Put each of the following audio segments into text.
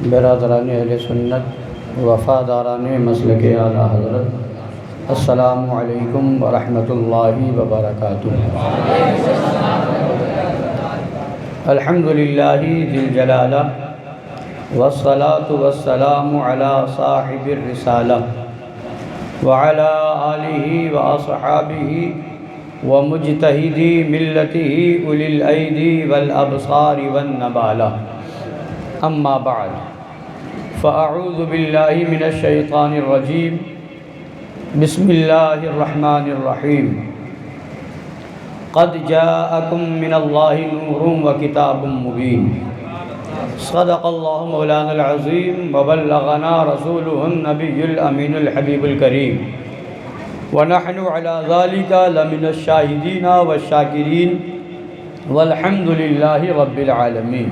برادران اہل سنت وفاداران مسلک اعلیٰ حضرت، السلام علیکم ورحمۃ اللہ وبرکاتہ۔ الحمد للہ ذی الجلالہ والصلاة والسلام علی صاحب الرسالہ وعلی آلہ واصحابہ ومجتہدی ملتہ اولی الایدی والابصار والنبالہ، اما بعد فاعوذ باللہ من الشیطان الرجیم، بسم اللہ الرحمن الرحیم۔ قد جاءکم من اللہ نور وکتاب مبین، صدق اللہ مولانا العظیم وبلغنا رسولہ النبی الامین الحبیب الکریم، ونحن علی ذلک لمن الشاہدین والشاکرین والحمد للہ رب العالمین۔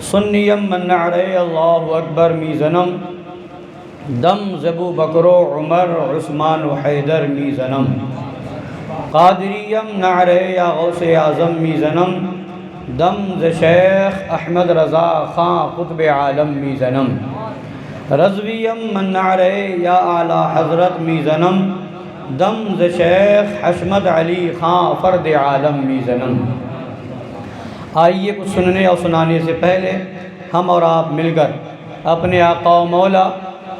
سنیم من نعرے اللہ اکبر میزنم، دم زبو بکر و عمر عثمان و حیدر میزنم، قادریم نعرے یا غوث اعظم میزنم، دم ز شیخ احمد رضا خان قطب عالم میزنم، رضویم من نعرے یا اعلیٰ حضرت میزنم، دم ز شیخ حشمت علی خان فرد عالم میزنم۔ آئیے کچھ سننے اور سنانے سے پہلے ہم اور آپ مل کر اپنے آقا و مولا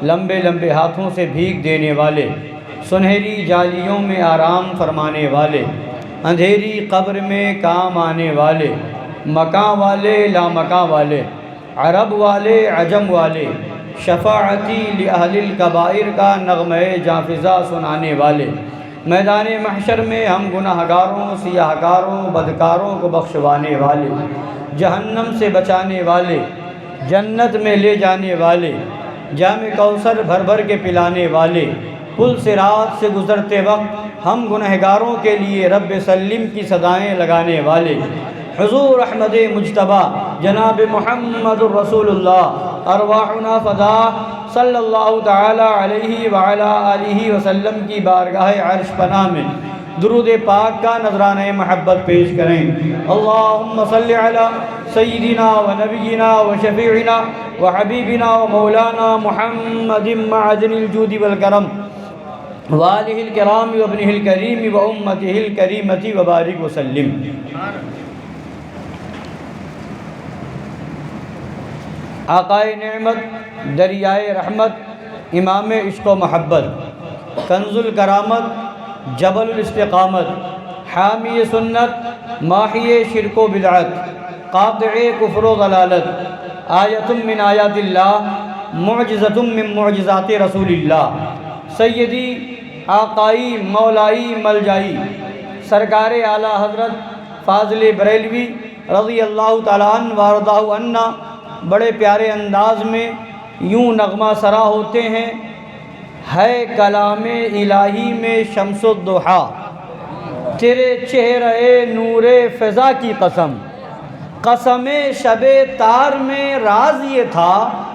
لمبے لمبے ہاتھوں سے بھیک دینے والے، سنہری جالیوں میں آرام فرمانے والے، اندھیری قبر میں کام آنے والے، مکاں والے لامکاں والے، عرب والے عجم والے، شفاعتی لأہل الکبائر کا نغمہ جافزہ سنانے والے، میدان محشر میں ہم گناہگاروں سیاہ کاروں بدکاروں کو بخشوانے والے، جہنم سے بچانے والے، جنت میں لے جانے والے، جام کوثر بھر بھر کے پلانے والے، پل صراط سے گزرتے وقت ہم گنہگاروں کے لیے رب سلم کی صدائیں لگانے والے، حضور احمد مجتبیٰ جناب محمد الرسول اللہ ارواحنا فدا صلی اللہ تعالی علیہ وعلی آلہ وسلم کی بارگاہ عرش پناہ میں درود پاک کا نذرانہ محبت پیش کریں۔ اللہم صلی علی سیدنا و نبینا و شفیعنا و حبیبنا و مولانا محمد معدن الجود والکرم والہ الکرام و ابنہ الکریم و امتہ الکریمۃ و بارک وسلم۔ آقائے نعمت، دریائے رحمت، امام عشق و محبت، کنز الکرامت، جبل الاستقامت، حامی سنت، ماحی شرک و بدعت، قاطع کفر و ضلالت، آیت من آیات اللہ، معجزۃ من معجزات رسول اللہ، سیدی آقائی مولائی ملجائی سرکار اعلیٰ حضرت فاضل بریلوی رضی اللہ تعالیٰ عنہ وارضہ عنا بڑے پیارے انداز میں یوں نغمہ سرا ہوتے ہیں۔ ہے کلام الہی میں شمس الضحیٰ، تیرے چہرے نور فضا کی قسم، قسم شب تار میں راز یہ تھا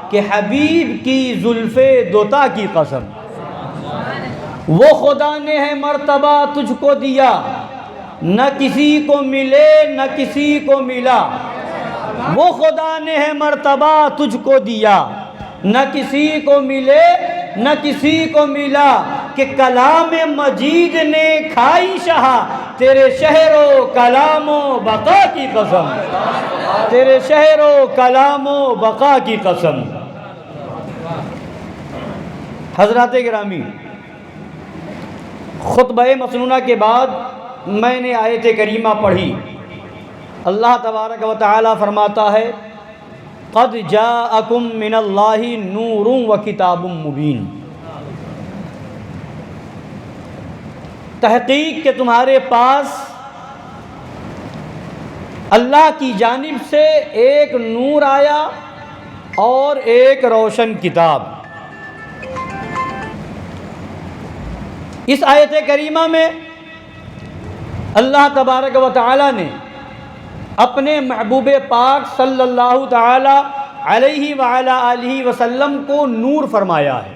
کہ حبیب کی زلف دوتا کی قسم، وہ خدا نے ہے مرتبہ تجھ کو دیا، نہ کسی کو ملے نہ کسی کو ملا، وہ خدا نے ہے مرتبہ تجھ کو دیا، نہ کسی کو ملے نہ کسی کو ملا، کہ کلام مجید نے کھائی شہا تیرے شہر و کلام و بقا کی قسم، تیرے شہر و کلام و بقا کی قسم۔ حضرات گرامی، خطبہ مسنونہ کے بعد میں نے آیت کریمہ پڑھی۔ اللہ تبارک و تعالی فرماتا ہے قد جاءکم من اللہ نور و کتاب مبین، تحقیق کہ تمہارے پاس اللہ کی جانب سے ایک نور آیا اور ایک روشن کتاب۔ اس آیت کریمہ میں اللہ تبارک و تعالی نے اپنے محبوب پاک صلی اللہ تعالی علیہ وعلی آلہ وسلم کو نور فرمایا ہے،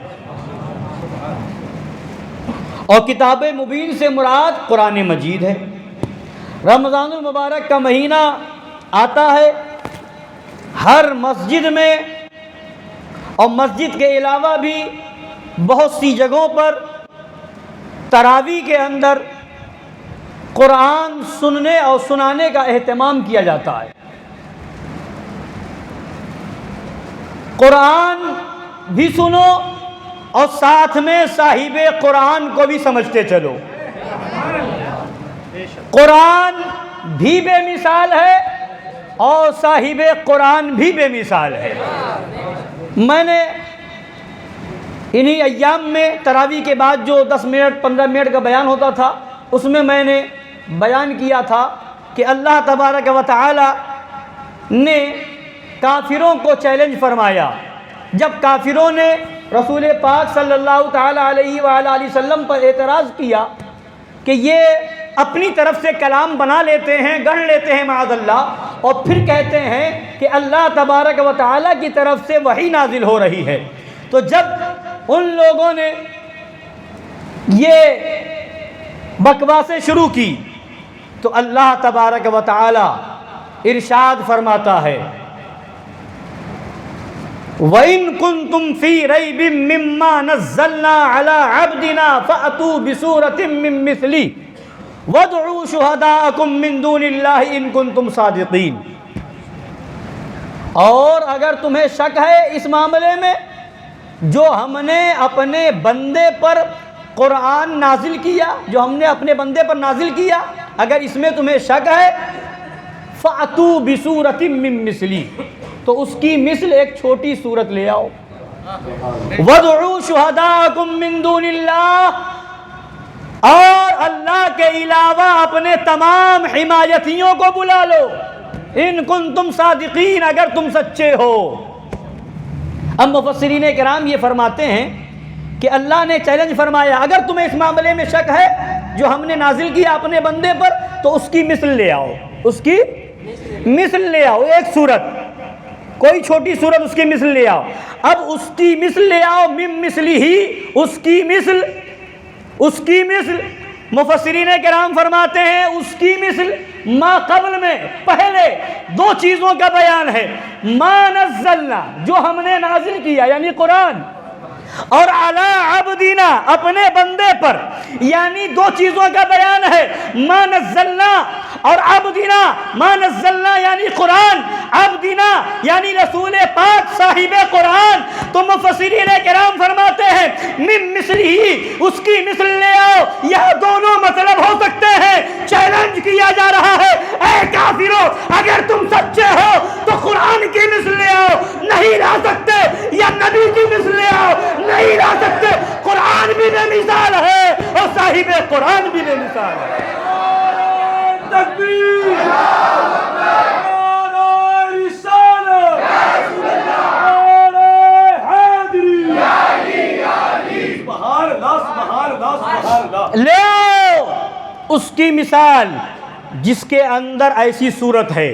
اور کتاب مبین سے مراد قرآن مجید ہے۔ رمضان المبارک کا مہینہ آتا ہے، ہر مسجد میں اور مسجد کے علاوہ بھی بہت سی جگہوں پر تراویح کے اندر قرآن سننے اور سنانے کا اہتمام کیا جاتا ہے۔ قرآن بھی سنو اور ساتھ میں صاحب قرآن کو بھی سمجھتے چلو۔ قرآن بھی بے مثال ہے اور صاحب قرآن بھی بے مثال ہے۔ میں نے انہی ایام میں تراویح کے بعد جو 10 منٹ 15 منٹ کا بیان ہوتا تھا، اس میں نے بیان کیا تھا کہ اللہ تبارک و تعالی نے کافروں کو چیلنج فرمایا۔ جب کافروں نے رسول پاک صلی اللہ تعالی علیہ وآلہ وسلم پر اعتراض کیا کہ یہ اپنی طرف سے کلام بنا لیتے ہیں، گڑھ لیتے ہیں معاذ اللہ، اور پھر کہتے ہیں کہ اللہ تبارک و تعالی کی طرف سے وحی نازل ہو رہی ہے، تو جب ان لوگوں نے یہ بکواسیں شروع کی تو اللہ تبارک و تعالی ارشاد فرماتا ہے وَإِن كُنتُمْ فِي رَيْبٍ مِّمَّا نَزَّلْنَا عَلَىٰ عَبْدِنَا فَأْتُوا بِسُورَةٍ مِّن مِّثْلِهِ وَادْعُوا شُهَدَاءَكُم مِّن دُونِ اللَّهِ إِن كُنتُمْ صَادِقِينَ۔ اور اگر تمہیں شک ہے اس معاملے میں جو ہم نے اپنے بندے پر قرآن نازل کیا، جو ہم نے اپنے بندے پر نازل کیا، اگر اس میں تمہیں شک ہے فَأْتُوا بِسُورَةٍ مِّن مِّثْلِهِ، تو اس کی مثل ایک چھوٹی سورت لے آؤ۔ وَادْعُوا شُهَدَاءَكُم مِّن دُونِ اللَّهِ، اور اللہ کے علاوہ اپنے تمام حمایتیوں کو بلا لو، ان کنتم صادقین، اگر تم سچے ہو۔ اب مفسرین کرام یہ فرماتے ہیں کہ اللہ نے چیلنج فرمایا اگر تمہیں اس معاملے میں شک ہے جو ہم نے نازل کیا اپنے بندے پر تو اس کی مثل لے آؤ، اس کی مثل لے آؤ، ایک سورت، کوئی چھوٹی سورت اس کی مثل لے آؤ۔ اب اس کی مثل لے آؤ، من مثلی ہی، اس کی مثل مفسرین کرام فرماتے ہیں اس کی مثل ما قبل میں پہلے دو چیزوں کا بیان ہے، ما نزلنا، جو ہم نے نازل کیا یعنی قرآن، اور علی عبدنا، اپنے بندے پر، یعنی دو چیزوں کا بیان ہے، ما نزلنا اور عبدنا۔ ما نزلنا یعنی قرآن، عبدنا یعنی رسول پاک صاحب قرآن۔ تو مفسرین کرام فرماتے ہیں من مثلی، اس کی مثل لے آؤ، یہ دونوں مطلب ہو سکتے ہیں۔ چیلنج کیا جا رہا ہے اے کافروں اگر تم سچے ہو تو قرآن کی مثل لے آؤ، نہیں لا سکتے، یا نبی کی مثل لے آؤ، نہیں لا سکتے۔ قرآن بھی بے مثال ہے اور صاحب قرآن بھی بے مثال ہے۔ تکبیر، لے آؤ اس کی مثال جس کے اندر ایسی صورت ہے،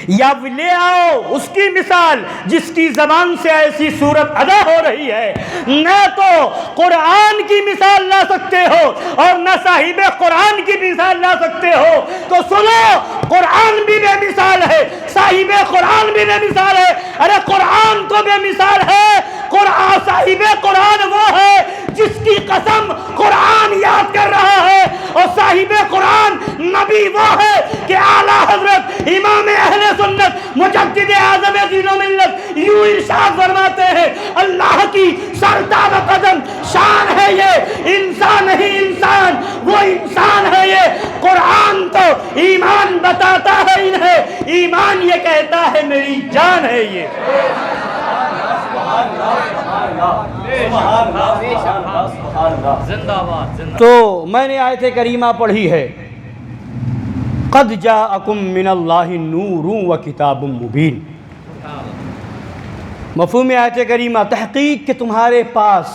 یا لے آؤ اس کی مثال جس کی زبان سے ایسی صورت ادا ہو رہی ہے۔ نہ تو قرآن کی مثال لا سکتے ہو اور نہ صاحب قرآن کی مثال لا سکتے ہو، تو سنو، قرآن بھی بے مثال ہے، صاحب قرآن بھی بے مثال ہے۔ ارے قرآن تو بے مثال ہے، قرآن صاحب قرآن وہ ہے جس کی قسم قرآن یاد کر رہا ہے، اور صاحب قرآن نبی وہ ہے کہ اعلیٰ حضرت امام اہل سنت مجدد اعظم دین و ملت یوں ارشاد فرماتے ہیں، اللہ کی سرتاب قدم شان ہے یہ، انسان نہیں انسان، وہ انسان ہے یہ۔ قرآن تو ایمان بتاتا ہے انہیں، ایمان یہ کہتا ہے میری جان ہے یہ۔ تو میں نے آیت کریمہ پڑھی ہے قد جاءکم من اللہ نور و کتاب مبین۔ مفہوم آیت کریمہ تحقیق کہ تمہارے پاس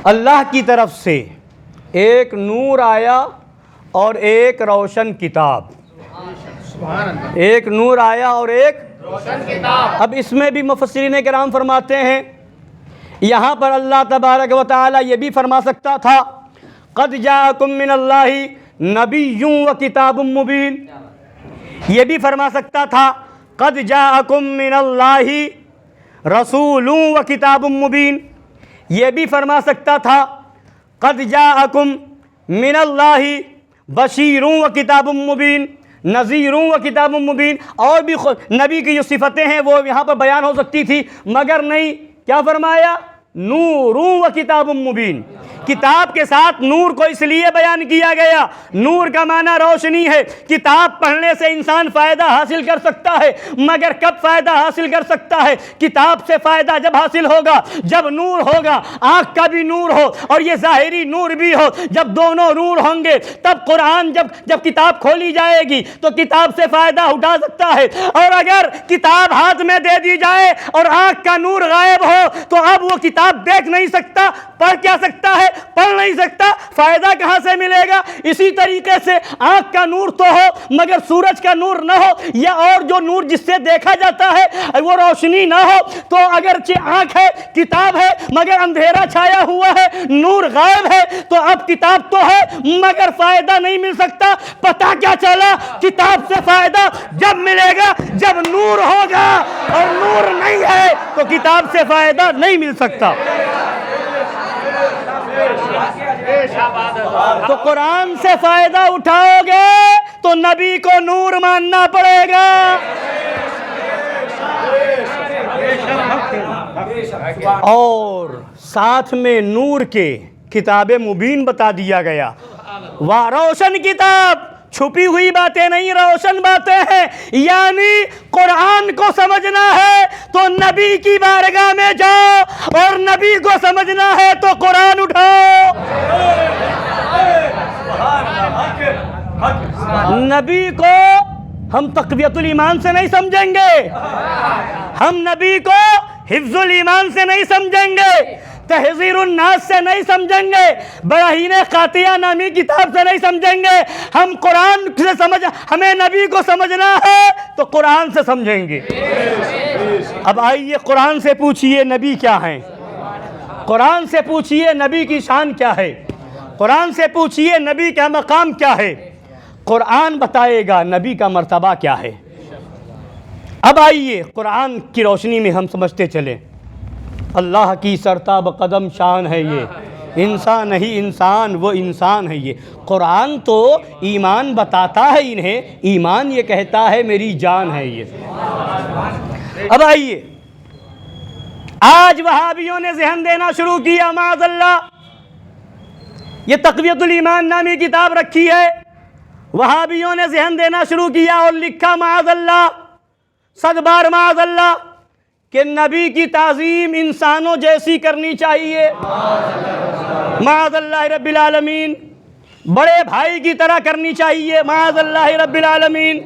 اللہ کی طرف سے ایک نور آیا اور ایک روشن کتاب، ایک نور آیا اور ایک روشن کتاب۔ اب اس میں بھی مفسرین کرام فرماتے ہیں یہاں پر اللہ تبارک و تعالی یہ بھی فرما سکتا تھا قد جاءکم من اللہ نبی و کتاب مبین، یہ بھی فرما سکتا تھا قد جاءکم من اللہ رسول و کتاب مبین، یہ بھی فرما سکتا تھا قد جاءکم من اللہ بشیر و کتاب مبین، نذیر و کتاب مبین، اور بھی نبی کی جو صفتیں ہیں وہ یہاں پر بیان ہو سکتی تھی، مگر نہیں، کیا فرمایا؟ نور و کتاب مبین۔ کتاب کے ساتھ نور کو اس لیے بیان کیا گیا، نور کا معنی روشنی ہے۔ کتاب پڑھنے سے انسان فائدہ حاصل کر سکتا ہے، مگر کب فائدہ حاصل کر سکتا ہے؟ کتاب سے فائدہ جب حاصل ہوگا جب نور ہوگا، آنکھ کا بھی نور ہو اور یہ ظاہری نور بھی ہو، جب دونوں نور ہوں گے تب قرآن جب کتاب کھولی جائے گی تو کتاب سے فائدہ اٹھا سکتا ہے۔ اور اگر کتاب ہاتھ میں دے دی جائے اور آنکھ کا نور غائب ہو تو اب وہ کتاب دیکھ نہیں سکتا، پڑھ کیا سکتا ہے؟ پڑھ نہیں سکتا، فائدہ کہاں سے ملے گا؟ اسی طریقے سے آنکھ کا نور تو ہو مگر سورج کا نور نہ ہو، یا اور جو نور جس سے دیکھا جاتا ہے وہ روشنی نہ ہو، تو اگرچہ آنکھ ہے، کتاب ہے، مگر اندھیرا چھایا ہوا ہے، نور غائب ہے، تو اب کتاب تو ہے مگر فائدہ نہیں مل سکتا۔ پتہ کیا چلا؟ کتاب سے فائدہ جب ملے گا جب نور ہوگا، اور نور نہیں ہے تو کتاب سے فائدہ نہیں مل سکتا۔ تو قرآن سے فائدہ اٹھاؤ گے تو نبی کو نور ماننا پڑے گا، اور ساتھ میں نور کے کتاب مبین بتا دیا گیا۔ وہ روشن کتاب، چھپی ہوئی باتیں نہیں، روشن باتیں ہیں۔ یعنی قرآن کو سمجھنا ہے تو نبی کی بارگاہ میں جاؤ، اور نبی کو سمجھنا ہے تو قرآن اٹھاؤ۔ نبی کو ہم تقویت الایمان سے نہیں سمجھیں گے، ہم نبی کو حفظ الایمان سے نہیں سمجھیں گے، تحذیر الناس سے نہیں سمجھیں گے، براہین قاطعہ نامی کتاب سے نہیں سمجھیں گے۔ ہم قرآن سے ہمیں نبی کو سمجھنا ہے تو قرآن سے سمجھیں گے۔ اب آئیے قرآن سے پوچھئے نبی کیا ہیں، قرآن سے پوچھئے نبی کی شان کیا ہے، قرآن سے پوچھئے نبی کا مقام کیا ہے، قرآن بتائے گا نبی کا مرتبہ کیا ہے۔ اب آئیے قرآن کی روشنی میں ہم سمجھتے چلیں۔ اللہ کی سرتاب قدم شان ہے یہ، انسان نہیں انسان وہ انسان ہے یہ۔ قرآن تو ایمان بتاتا ہے انہیں، ایمان یہ کہتا ہے میری جان ہے یہ۔ اب آئیے، آج وہابیوں نے ذہن دینا شروع کیا، معاذ اللہ، یہ تقویت الایمان نامی کتاب رکھی ہے، وہابیوں نے ذہن دینا شروع کیا اور لکھا معاذ اللہ، صد بار معاذ اللہ، کہ نبی کی تعظیم انسانوں جیسی کرنی چاہیے، معاذ اللہ رب العالمین، بڑے بھائی کی طرح کرنی چاہیے، معاذ اللہ رب العالمین۔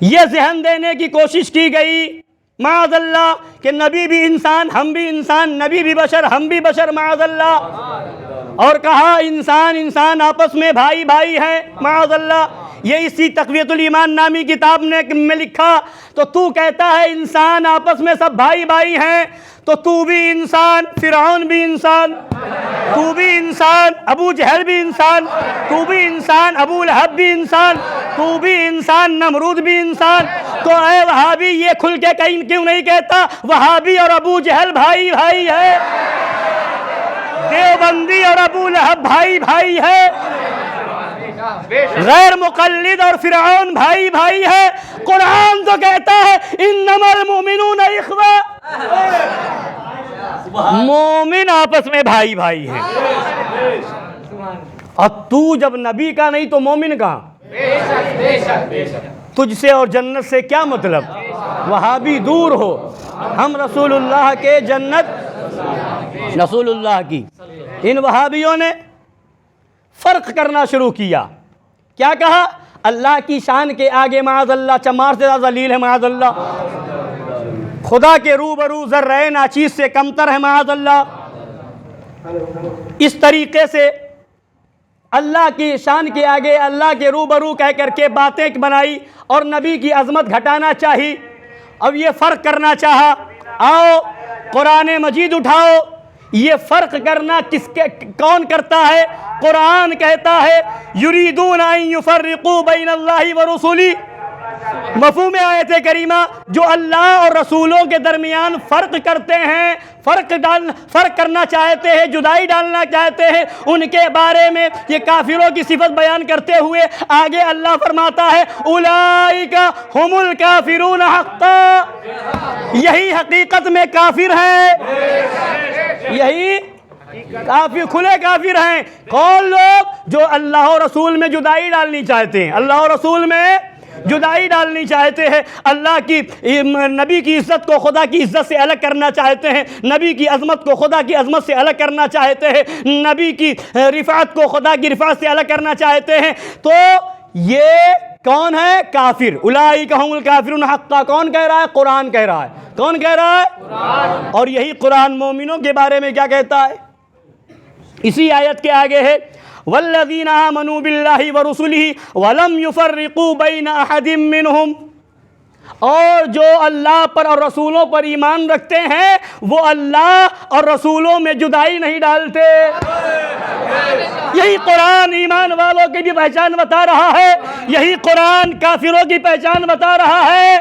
یہ ذہن دینے کی کوشش کی گئی، معاذ اللہ، کہ نبی بھی انسان ہم بھی انسان، نبی بھی بشر ہم بھی بشر، معاذ اللہ، اور کہا انسان آپس میں بھائی بھائی ہیں، معاذ اللہ۔ یہ اسی تقویت الایمان نامی کتاب میں لکھا، تو تو کہتا ہے انسان آپس میں سب بھائی بھائی ہیں، تو تو بھی انسان، فرعون بھی انسان، تو بھی انسان، ابو جہل بھی انسان، تو بھی انسان، ابو لہب بھی انسان، تو بھی انسان، نمرود بھی انسان۔ تو اے وہابی یہ کھل کے کہیں کیوں نہیں کہتا وہابی اور ابو جہل بھائی بھائی ہے، دیوبندی اور ابو لہب بھائی بھائی ہے، غیر مقلد اور فرعون بھائی بھائی ہے۔ قرآن تو کہتا ہے انما المؤمنون اخوہ، مومن آپس میں بھائی بھائی ہیں۔ اور تو جب نبی کا نہیں تو مومن کہاں؟ تجھ سے اور جنت سے کیا مطلب؟ وہابی دور ہو، ہم رسول اللہ کے جنت رسول اللہ کی۔ ان وہابیوں نے فرق کرنا شروع کیا، کیا کہا؟ اللہ کی شان کے آگے معاذ اللہ چمار سے زیادہ ذلیل ہے، معاذ اللہ، خدا کے روبرو ذرہ ناچیز سے کمتر ہے، معاذ اللہ۔ اس طریقے سے اللہ کی شان کے آگے اللہ کے روبرو کہہ کر کے باتیں بنائی اور نبی کی عظمت گھٹانا چاہی۔ اب یہ فرق کرنا چاہا، آؤ قرآن مجید اٹھاؤ، یہ فرق کرنا کون کرتا ہے؟ قرآن کہتا ہے یریدون ان یفرقوا بین اللہ ورسولہ، مفہوم آیت کریمہ جو اللہ اور رسولوں کے درمیان فرق کرتے ہیں، فرق کرنا چاہتے ہیں، جدائی ڈالنا چاہتے ہیں، ان کے بارے میں یہ کافروں کی صفت بیان کرتے ہوئے آگے اللہ فرماتا ہے اولئک ھم الکافرون حقا، یہی حقیقت میں کافر ہیں، یہی کافر کھلے کافر ہیں۔ کون لوگ؟ جو اللہ و رسول میں جدائی ڈالنی چاہتے ہیں، اللہ و رسول میں جدائی ڈالنی چاہتے ہیں، اللہ کی نبی کی عزت کو خدا کی عزت سے الگ کرنا چاہتے ہیں، نبی کی عظمت کو خدا کی عظمت سے الگ کرنا چاہتے ہیں، نبی کی رفعت کو خدا کی رفعت سے الگ کرنا چاہتے ہیں، تو یہ کون ہے؟ کافر۔ اولئک ھم الکافرون حقا کون کہہ رہا ہے؟ قرآن کہہ رہا ہے۔ کون کہہ رہا ہے؟ اور یہی قرآن مومنوں کے بارے میں کیا کہتا ہے؟ اسی آیت کے آگے ہے والذین آمنوا باللہ ورسلہ ولم یفرقوا بین احد منہم، اور جو اللہ پر اور رسولوں پر ایمان رکھتے ہیں وہ اللہ اور رسولوں میں جدائی نہیں ڈالتے۔ یہی قرآن ایمان والوں کی بھی پہچان بتا رہا ہے، یہی قرآن کافروں کی پہچان بتا رہا ہے۔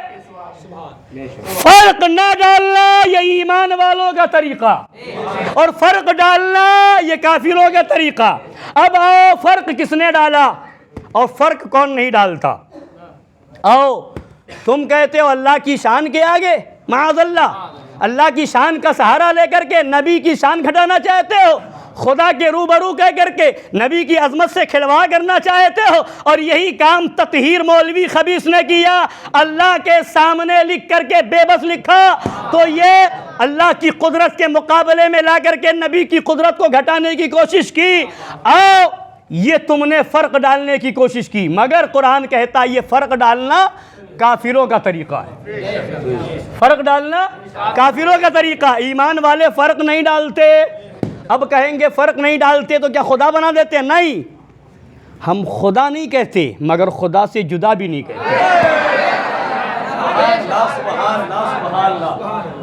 فرق نہ ڈالنا یہ ایمان والوں کا طریقہ، اور فرق ڈالنا یہ کافروں کا طریقہ۔ اب آؤ فرق کس نے ڈالا اور فرق کون نہیں ڈالتا؟ آؤ تم کہتے ہو اللہ کی شان کے آگے معاذ اللہ کی شان کا سہارا لے کر کے نبی کی شان گھٹانا چاہتے ہو، خدا کے روبرو کہہ کر کے نبی کی عظمت سے کھلواڑ کرنا چاہتے ہو، اور یہی کام تطہیر مولوی خبیث نے کیا، اللہ کے سامنے لکھ کر کے بے بس لکھا، تو یہ اللہ کی قدرت کے مقابلے میں لا کر کے نبی کی قدرت کو گھٹانے کی کوشش کی۔ آؤ یہ تم نے فرق ڈالنے کی کوشش کی، مگر قرآن کہتا ہے یہ فرق ڈالنا کافروں کا طریقہ ہے، فرق ڈالنا کافروں کا طریقہ۔ ایمان والے فرق نہیں ڈالتے۔ اب کہیں گے فرق نہیں ڈالتے تو کیا خدا بنا دیتے ہیں؟ نہیں، ہم خدا نہیں کہتے مگر خدا سے جدا بھی نہیں کہتے۔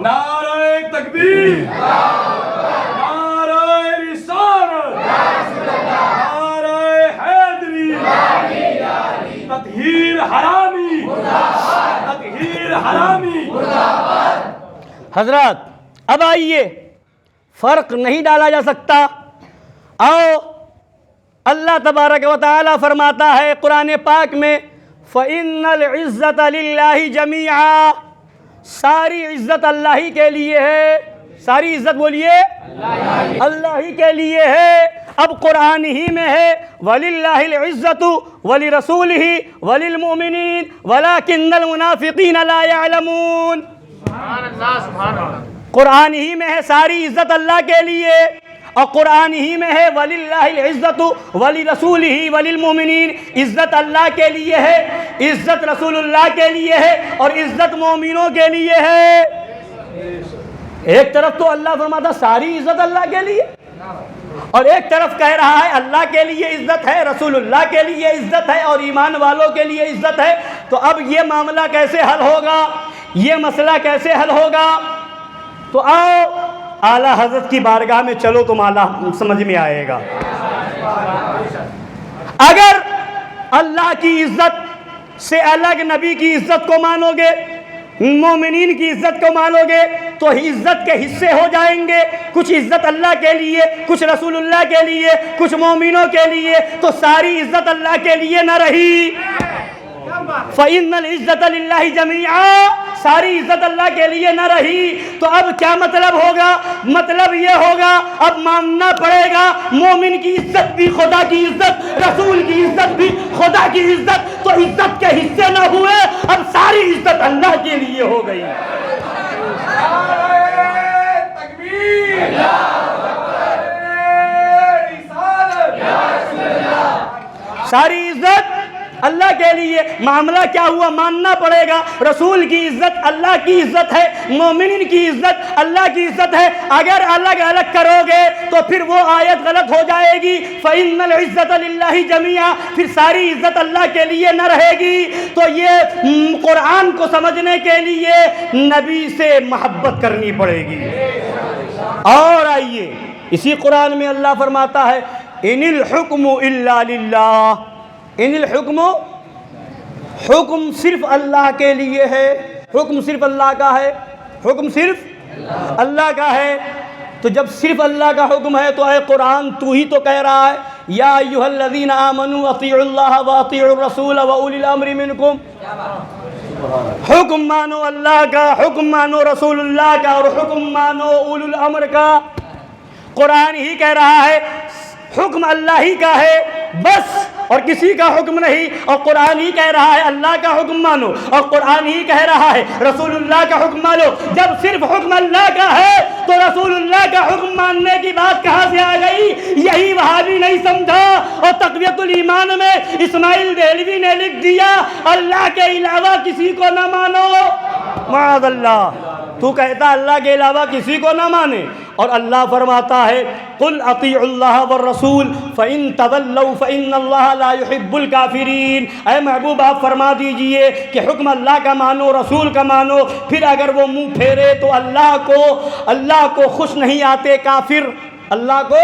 نعرہ تکبیر، نعرہ رسالت، نعرہ حیدری، تطہیر حرامی، تطہیر حرامی۔ حضرات اب آئیے، فرق نہیں ڈالا جا سکتا۔ آؤ اللہ تبارک و تعالی فرماتا ہے قرآن پاک میں فَإِنَّ الْعِزَّةَ لِلَّهِ جَمِيعًا، ساری عزت اللہ ہی کے لیے ہے، ساری عزت بولیے اللہ ہی کے لیے ہے۔ اب قرآن ہی میں ہے وَلِلَّهِ الْعِزَّةُ وَلِرَسُولِهِ وَلِلْمُؤْمِنِينَ وَلَكِنَّ الْمُنَافِقِينَ لَا يَعْلَمُونَ۔ قرآن ہی میں ہے ساری عزت اللہ کے لیے، اور قرآن ہی میں ہے وَلِلَّهِ الْعِزَّةُ وَلِرَسُولِهِ وَلِلْمُؤْمِنِينَ، عزت اللہ کے لیے ہے، عزت رسول اللہ کے لیے ہے، اور عزت مومنوں کے لیے ہے۔ ایک طرف تو اللہ فرماتا ساری عزت اللہ کے لیے، اور ایک طرف کہہ رہا ہے اللہ کے لیے عزت ہے، رسول اللہ کے لیے عزت ہے، اور ایمان والوں کے لیے عزت ہے۔ تو اب یہ معاملہ کیسے حل ہوگا؟ یہ مسئلہ کیسے حل ہوگا؟ تو آؤ اعلیٰ حضرت کی بارگاہ میں چلو، تم اعلیٰ سمجھ میں آئے گا۔ اگر اللہ کی عزت سے الگ نبی کی عزت کو مانو گے، مومنین کی عزت کو مانو گے، تو عزت کے حصے ہو جائیں گے، کچھ عزت اللہ کے لیے، کچھ رسول اللہ کے لیے، کچھ مومنوں کے لیے، تو ساری عزت اللہ کے لیے نہ رہی۔ فَإِنَّ الْعِزَّةَ لِلَّهِ جَمِيعًا، ساری عزت اللہ کے لیے نہ رہی۔ تو اب کیا مطلب ہوگا؟ مطلب یہ ہوگا اب ماننا پڑے گا مومن کی عزت بھی خدا کی عزت، رسول کی عزت بھی خدا کی عزت، تو عزت کے حصے نہ ہوئے، اب ساری عزت اللہ کے لیے ہو گئی۔ ساری عزت اللہ کے لیے۔ معاملہ کیا ہوا؟ ماننا پڑے گا رسول کی عزت اللہ کی عزت ہے، مومنین کی عزت اللہ کی عزت ہے۔ اگر الگ الگ کرو گے تو پھر وہ آیت غلط ہو جائے گی، فَإِنَّ الْعِزَّةَ لِلَّهِ جَمِيعًا، پھر ساری عزت اللہ کے لیے نہ رہے گی۔ تو یہ قرآن کو سمجھنے کے لیے نبی سے محبت کرنی پڑے گی۔ اور آئیے اسی قرآن میں اللہ فرماتا ہے اِنِ الْحُكْمُ إِلَّا لِلَّهِ، ان الحکم حکم صرف اللہ کے لیے ہے، حکم صرف اللہ کا ہے، حکم صرف اللہ کا ہے۔ تو جب صرف اللہ کا حکم ہے تو اے قرآن تو ہی تو کہہ رہا ہے یا ایھا الذین آمنوا اطیعوا اللہ واطیعوا الرسول واولی الامر منکم، حکم مانو اللہ کا، حکم مانو رسول اللہ کا، اور حکم مانو اولو الامر کا۔ قرآن ہی کہہ رہا ہے حکم اللہ ہی کا ہے بس، اور کسی کا حکم نہیں، اور قرآن ہی کہہ رہا ہے اللہ کا حکم مانو، اور قرآن ہی کہہ رہا ہے رسول اللہ کا حکم مانو۔ جب صرف حکم اللہ کا ہے تو رسول اللہ کا حکم ماننے کی بات کہاں سے آ گئی؟ یہی وہابی نہیں سمجھا، اور تقویت الایمان میں اسماعیل دہلوی نے لکھ دیا اللہ کے علاوہ کسی کو نہ مانو۔ معاذ اللہ، تو کہتا اللہ کے علاوہ کسی کو نہ مانے، اور اللہ فرماتا ہے قل اطیعوا اللہ والرسول فإن تولوا فإن اللہ لا يحب الکافرین۔ اے محبوب آپ فرما دیجئے کہ حکم اللہ کا مانو، رسول کا مانو، پھر اگر وہ منہ پھیرے تو اللہ کو خوش نہیں آتے کافر، اللہ کو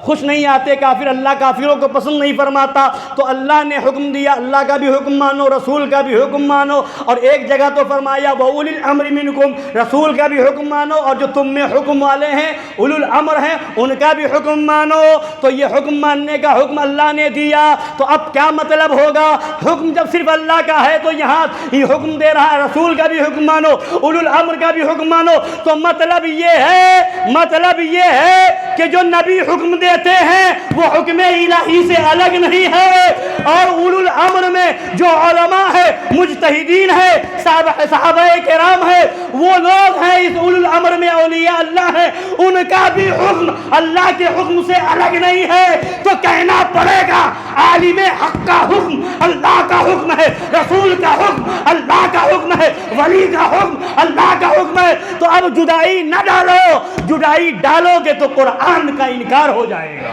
خوش نہیں آتے کافر، اللہ کافروں کو پسند نہیں فرماتا۔ تو اللہ نے حکم دیا اللہ کا بھی حکم مانو، رسول کا بھی حکم مانو، اور ایک جگہ تو فرمایا وَأُولِي الْأَمْرِ مِنْكُمْ، رسول کا بھی حکم مانو، اور جو تم میں حکم والے ہیں اولو الامر ہیں ان کا بھی حکم مانو۔ تو یہ حکم ماننے کا حکم اللہ نے دیا، تو اب کیا مطلب ہوگا؟ حکم جب صرف اللہ کا ہے تو یہاں یہ حکم دے رہا ہے رسول کا بھی حکم مانو، اولو الامر کا بھی حکم مانو، تو مطلب یہ ہے کہ جو نبی حکم دیتے ہیں وہ حکم الہی سے الگ نہیں ہے، اور اولو الامر میں جو علماء ہیں، مجتہدین ہیں، صحابہ کرام ہیں، وہ لوگ ہیں اس اولو الامر میں، اولیاء اللہ ہیں، ان کا بھی حکم اللہ کے حکم سے الگ نہیں ہے۔ تو کہنا پڑے گا عالم حق کا حکم اللہ کا حکم ہے، رسول کا حکم اللہ کا حکم ہے، ولی کا حکم اللہ کا حکم ہے۔ تو اب جدائی نہ ڈالو، جدائی ڈالو گے تو قرآن کا انکار ہو جائے گا،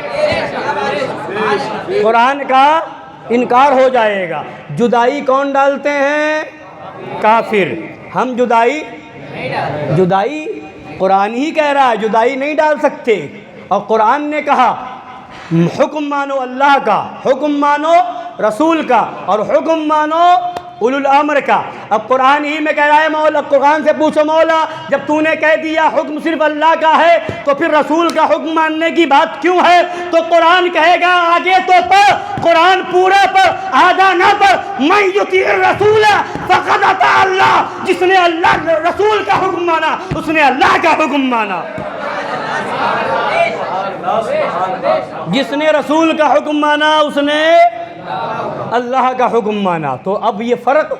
قرآن کا انکار ہو جائے گا۔ جدائی کون ڈالتے ہیں؟ کافر۔ ہم جدائی قرآن ہی کہہ رہا ہے جدائی نہیں ڈال سکتے، اور قرآن نے کہا حکم مانو اللہ کا، حکم مانو رسول کا، اور حکم مانو اولو الامر کا۔ اب قرآن ہی میں کہہ رہا ہے مولا، قرآن سے پوچھو مولا جب تو نے کہہ دیا حکم صرف اللہ کا ہے تو پھر رسول کا حکم ماننے کی بات کیوں ہے؟ تو قرآن کہے گا آگے تو پڑھ، قرآن پورا پڑھ، آدھا نہ پڑھ۔ من یطیع الرسول فقد اطاع اللہ، جس نے اللہ رسول کا حکم مانا اس نے اللہ کا حکم مانا، جس نے رسول کا حکم مانا اس نے اللہ کا حکم مانا۔ تو اب یہ فرق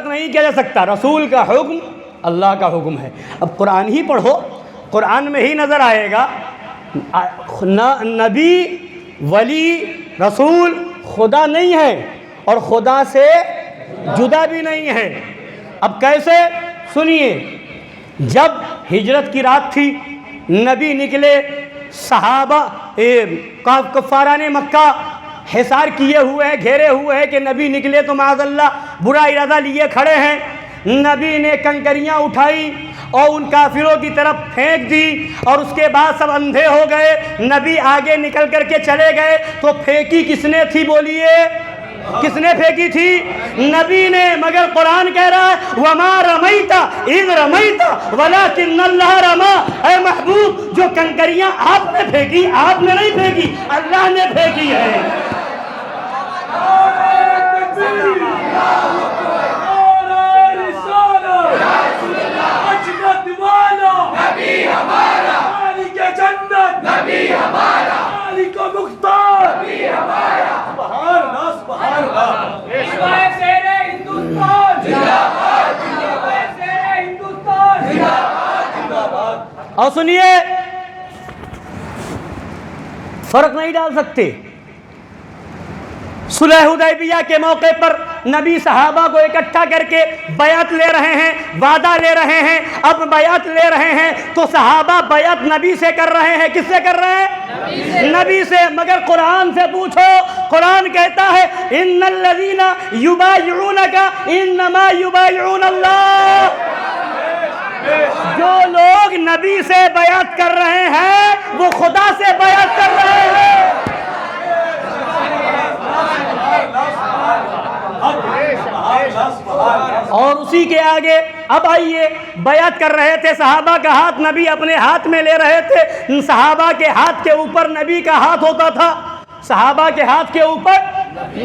نہیں کیا جا سکتا، رسول کا حکم اللہ کا حکم ہے۔ اب قرآن ہی پڑھو، قرآن میں ہی نظر آئے گا نبی ولی رسول خدا نہیں ہے اور خدا سے جدا بھی نہیں ہے۔ اب کیسے؟ سنیے، جب ہجرت کی رات تھی، نبی نکلے، صحابہ کفاران مکہ حصار کیے ہوئے ہیں، گھیرے ہوئے ہیں کہ نبی نکلے تو معاذ اللہ برا ارادہ لیے کھڑے ہیں۔ نبی نے کنکریاں اٹھائی اور ان کافروں کی طرف پھینک دی، اور اس کے بعد سب اندھے ہو گئے۔ نبی آگے نکل کر کے چلے گئے تو پھینکی کس نے تھی؟ بولیے، کس نے پھینکی تھی؟ نبی نے۔ مگر قرآن کہہ رہا ہے وَمَا رَمَيْتَ إِذْ رَمَيْتَ وَلَكِنَّ اللَّهَ رَمَى۔ اے محبوب، جو کنکریاں آپ نے پھینکی، آپ نے نہیں پھینکی، اللہ نے پھینکی ہے۔ اور سنیے، فرق نہیں ڈال سکتے۔ صلح حدیبیہ کے موقع پر نبی صحابہ کو اکٹھا کر کے بیعت لے رہے ہیں، وعدہ لے رہے ہیں۔ اب بیعت لے رہے ہیں تو صحابہ بیعت نبی سے کر رہے ہیں۔ کس سے کر رہے ہیں؟ نبی سے۔ مگر قرآن سے پوچھو، قرآن کہتا ہے ان الذین یبایعونک انما یبایعون اللہ۔ جو لوگ نبی سے بیعت کر رہے ہیں وہ خدا سے بیعت کر رہے ہیں۔ اسی کے آگے اب آئیے، بیعت کر رہے تھے، صحابہ کا ہاتھ نبی اپنے ہاتھ میں لے رہے تھے، صحابہ کے ہاتھ کے اوپر نبی کا ہاتھ ہوتا تھا، صحابہ کے ہاتھ کے اوپر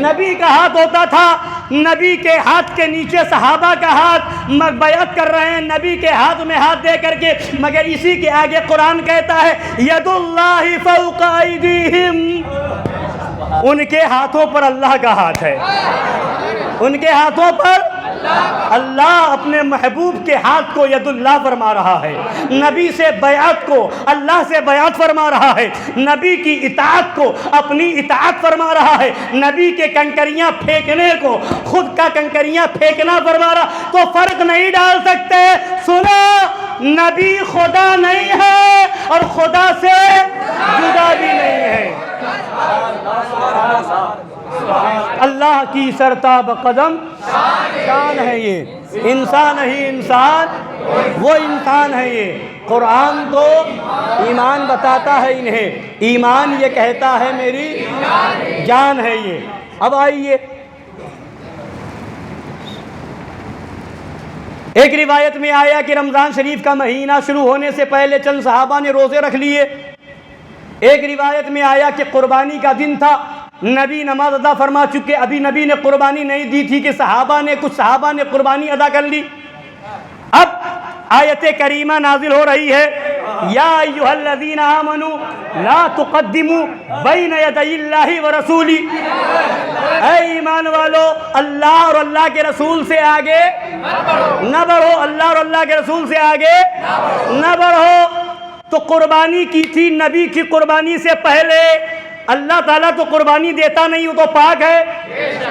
نبی کا ہاتھ ہوتا تھا، نبی کے ہاتھ کے نیچے صحابہ کا ہاتھ، بیعت کر رہے ہیں نبی کے ہاتھ میں ہاتھ دے کر کے، مگر اسی کے آگے قرآن کہتا ہے ید اللہ فوق ایدیہم، ان کے ہاتھوں پر اللہ کا ہاتھ ہے، ان کے ہاتھوں پر اللہ اپنے محبوب کے ہاتھ کو ید اللہ فرما رہا ہے، نبی سے بیعت کو اللہ سے بیعت فرما رہا ہے، نبی کی اطاعت کو اپنی اطاعت فرما رہا ہے، نبی کے کنکریاں پھینکنے کو خود کا کنکریاں پھینکنا فرما رہا، تو فرق نہیں ڈال سکتے، سنو نبی خدا نہیں ہے اور خدا سے جدا بھی نہیں ہے، اللہ کی سرتاب قدم شان ہے، یہ انسان ہی انسان، وہ انسان ہے، یہ قرآن تو ایمان بتاتا ہے انہیں، ایمان یہ کہتا ہے میری جان ہے یہ۔ اب آئیے، ایک روایت میں آیا کہ رمضان شریف کا مہینہ شروع ہونے سے پہلے چند صحابہ نے روزے رکھ لیے، ایک روایت میں آیا کہ قربانی کا دن تھا، نبی نماز ادا فرما چکے، ابھی نبی نے قربانی نہیں دی تھی کہ کچھ صحابہ نے قربانی ادا کر لی۔ اب آیت کریمہ نازل ہو رہی ہے، یا ایھا الذین آمنوا لا تقدموا بین یدی اللہ ورسولہ، اے ایمان والو اللہ اور اللہ کے رسول سے آگے نہ بڑھو، اللہ اور اللہ کے رسول سے آگے نہ بڑھو۔ تو قربانی کی تھی نبی کی قربانی سے پہلے، اللہ تعالیٰ تو قربانی دیتا نہیں، وہ تو پاک ہے،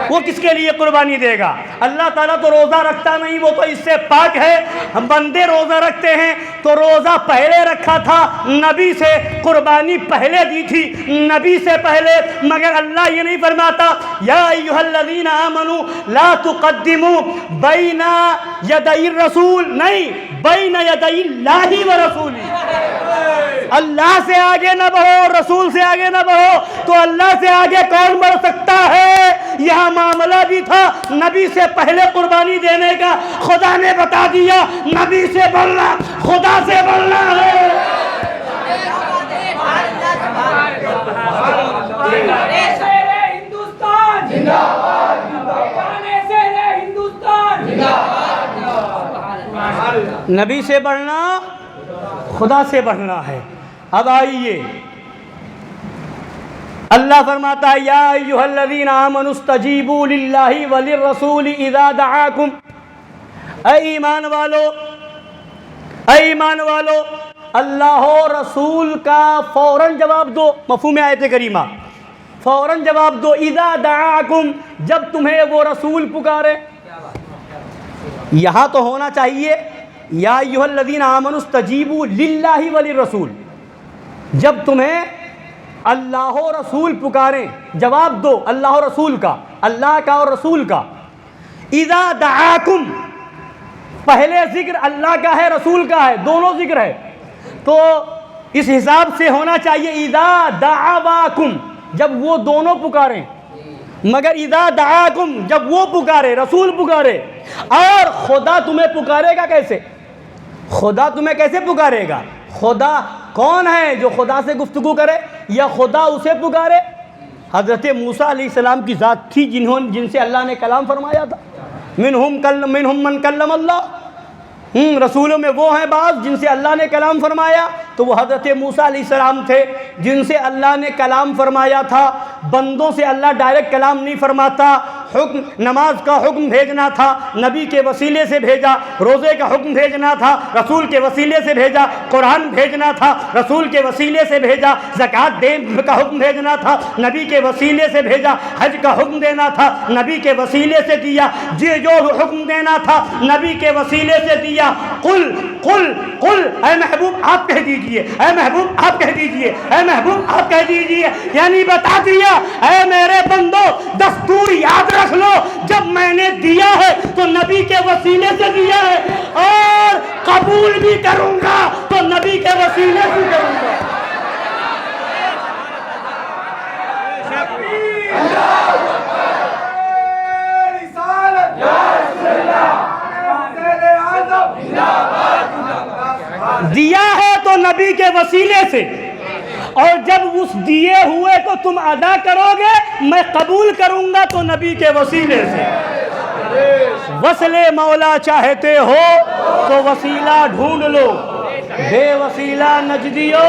وہ کس کے لیے قربانی دے گا؟ اللہ تعالیٰ تو روزہ رکھتا نہیں، وہ تو اس سے پاک ہے، ہم بندے روزہ رکھتے ہیں، تو روزہ پہلے رکھا تھا، نبی سے قربانی پہلے دی تھی، نبی سے پہلے، مگر اللہ یہ نہیں فرماتا یا ایھا الذین آمنوا لا تقدموا بین یدی الرسول، نہیں، بین یدی اللہ ورسولہ، اللہ سے آگے نہ بڑھو، رسول سے آگے نہ بڑھو، تو اللہ سے آگے کون بڑھ سکتا ہے؟ یہاں معاملہ بھی تھا نبی سے پہلے قربانی دینے کا، خدا نے بتا دیا نبی سے بڑھنا خدا سے بڑھنا ہے۔ نبی سے بڑھنا خدا سے بڑھنا ہے۔ اب آئیے، اللہ فرماتا ہے یا ایھا الذین آمنوا استجیبوا للہ وللرسول اذا دعاکم، اے ایمان والو اللہ و رسول کا فوراً جواب دو، مفہوم آیت کریمہ، فوراً جواب دو، اذا دعاکم، جب تمہیں وہ رسول پکارے۔ یہاں تو ہونا چاہیے یا ایھا الذین آمنوا استجیبوا للہ وللرسول، جب تمہیں اللہ و رسول پکاریں جواب دو، اللہ و رسول کا، اللہ کا اور رسول کا۔ اذا دعاکم، پہلے ذکر اللہ کا ہے رسول کا ہے، دونوں ذکر ہے، تو اس حساب سے ہونا چاہیے اذا دعواکم، جب وہ دونوں پکاریں، مگر اذا دعاکم جب وہ پکارے، رسول پکارے، اور خدا تمہیں پکارے گا کیسے؟ خدا تمہیں کیسے پکارے گا؟ خدا کون ہے جو خدا سے گفتگو کرے یا خدا اسے پکارے؟ حضرت موسیٰ علیہ السلام کی ذات تھی جن سے اللہ نے کلام فرمایا تھا، منہم من کلم اللہ، رسولوں میں وہ ہیں بعض جن سے اللہ نے کلام فرمایا، تو وہ حضرت موسیٰ علیہ السلام تھے جن سے اللہ نے کلام فرمایا تھا۔ بندوں سے اللہ ڈائریکٹ کلام نہیں فرماتا، حکم نماز کا حکم بھیجنا تھا، نبی کے وسیلے سے بھیجا، روزے کا حکم بھیجنا تھا، رسول کے وسیلے سے بھیجا، قرآن بھیجنا تھا، رسول کے وسیلے سے بھیجا، زکوٰۃ دینے کا حکم بھیجنا تھا، نبی کے وسیلے سے بھیجا، حج کا حکم دینا تھا، نبی کے وسیلے سے دیا، جو حکم دینا تھا نبی کے وسیلے سے دیا۔ قل قل قل، اے محبوب آپ کہہ دیجئے، اے محبوب آپ کہہ دیجئے، اے محبوب آپ کہہ دیجئے، یعنی بتا دیا اے میرے بندو دستور یاد رکھ لو، جب میں نے دیا ہے تو نبی کے وسیلے سے دیا ہے، اور قبول بھی کروں گا تو نبی کے وسیلے سے کروں گا۔ دیا ہے تو نبی کے وسیلے سے، اور جب اس دیے ہوئے کو تم ادا کرو گے میں قبول کروں گا تو نبی کے وسیلے سے۔ وصل مولا چاہتے ہو تو وسیلہ ڈھونڈ لو، بے وسیلہ نجدیو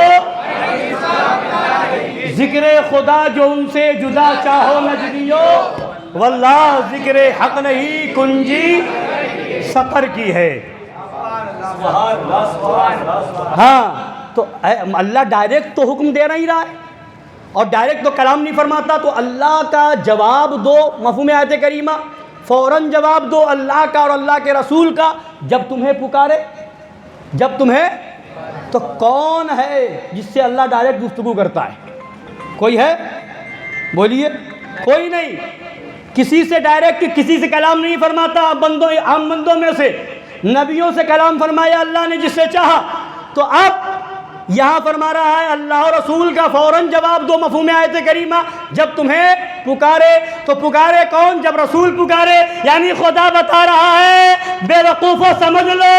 ذکر خدا جو ان سے جدا چاہو نجدیو، واللہ ذکر حق نہیں کنجی سقر کی ہے۔ ہاں تو اللہ ڈائریکٹ تو حکم دے نہیں رہا ہے اور ڈائریکٹ تو کلام نہیں فرماتا، تو اللہ کا جواب دو، مفہوم آیت کریمہ فوراً جواب دو اللہ کا اور اللہ کے رسول کا جب تمہیں پکارے، جب تمہیں۔ تو کون ہے جس سے اللہ ڈائریکٹ گفتگو کرتا ہے؟ کوئی ہے؟ بولیے، کوئی نہیں۔ کسی سے ڈائریکٹ کسی سے کلام نہیں فرماتا، عام بندوں میں سے نبیوں سے کلام فرمایا اللہ نے جس سے چاہا۔ تو اب یہاں فرما رہا ہے اللہ اور رسول کا فوراً جواب دو، مفہوم آیت کریمہ جب تمہیں پکارے۔ تو پکارے کون؟ جب رسول پکارے، یعنی خدا بتا رہا ہے بے وقوفو سمجھ لو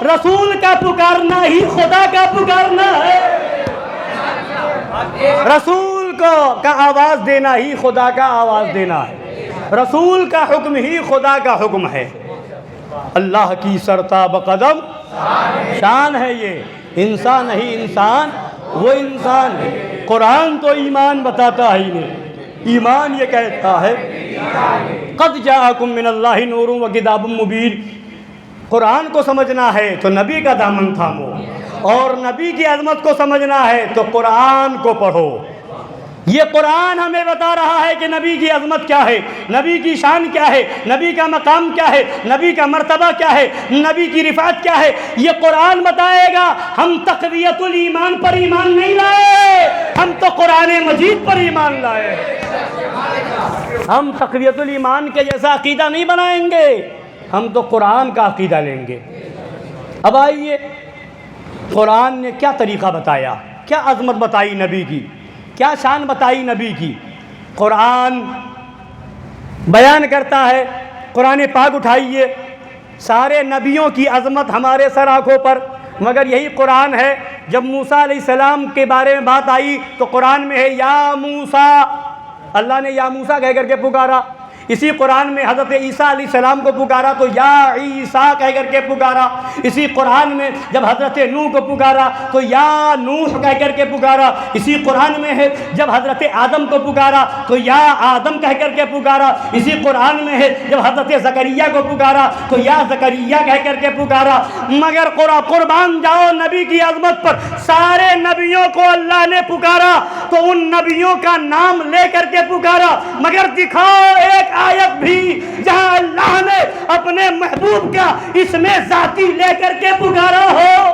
رسول کا پکارنا ہی خدا کا پکارنا ہے، رسول کا آواز دینا ہی خدا کا آواز دینا ہے، رسول کا حکم ہی خدا کا حکم ہے۔ اللہ کی سرتاب قدم شان ہے یہ، انسان نہیں انسان، وہ انسان ہے۔ قرآن تو ایمان بتاتا ہی نہیں، ایمان یہ کہتا ہے قد جاءکم من اللہ نور و کتاب مبین۔ قرآن کو سمجھنا ہے تو نبی کا دامن تھامو، اور نبی کی عظمت کو سمجھنا ہے تو قرآن کو پڑھو۔ یہ قرآن ہمیں بتا رہا ہے کہ نبی کی عظمت کیا ہے، نبی کی شان کیا ہے، نبی کا مقام کیا ہے، نبی کا مرتبہ کیا ہے، نبی کی رفعت کیا ہے، یہ قرآن بتائے گا۔ ہم تقویت الایمان پر ایمان نہیں لائے، ہم تو قرآن مجید پر ایمان لائے۔ ہم تقویت الایمان کے جیسا عقیدہ نہیں بنائیں گے، ہم تو قرآن کا عقیدہ لیں گے۔ اب آئیے قرآن نے کیا طریقہ بتایا، کیا عظمت بتائی نبی کی، کیا شان بتائی نبی کی۔ قرآن بیان کرتا ہے، قرآن پاک اٹھائیے، سارے نبیوں کی عظمت ہمارے سر آنکھوں پر، مگر یہی قرآن ہے۔ جب موسیٰ علیہ السلام کے بارے میں بات آئی تو قرآن میں ہے یا موسیٰ، اللہ نے یا موسیٰ کہہ کر کے پکارا۔ اسی قرآن میں حضرت عیسیٰ علیہ السلام کو پکارا تو یا عیسیٰ کہہ کر کے پکارا۔ اسی قرآن میں جب حضرت نوح کو پکارا تو یا نوح کہہ کر کے پکارا۔ اسی قرآن میں ہے جب حضرت آدم کو پکارا تو یا آدم کہہ کر کے پکارا۔ اسی قرآن میں ہے جب حضرت زکریا کو پکارا تو یا زکریا کہہ کر کے پکارا۔ مگر قربان جاؤ نبی کی عظمت پر، سارے نبیوں کو اللہ نے پکارا تو ان نبیوں کا نام لے کر کے پکارا، مگر دکھاؤ ایک آیت بھی جہاں اللہ نے اپنے محبوب کا اسم ذاتی لے کر کے پکارا ہو،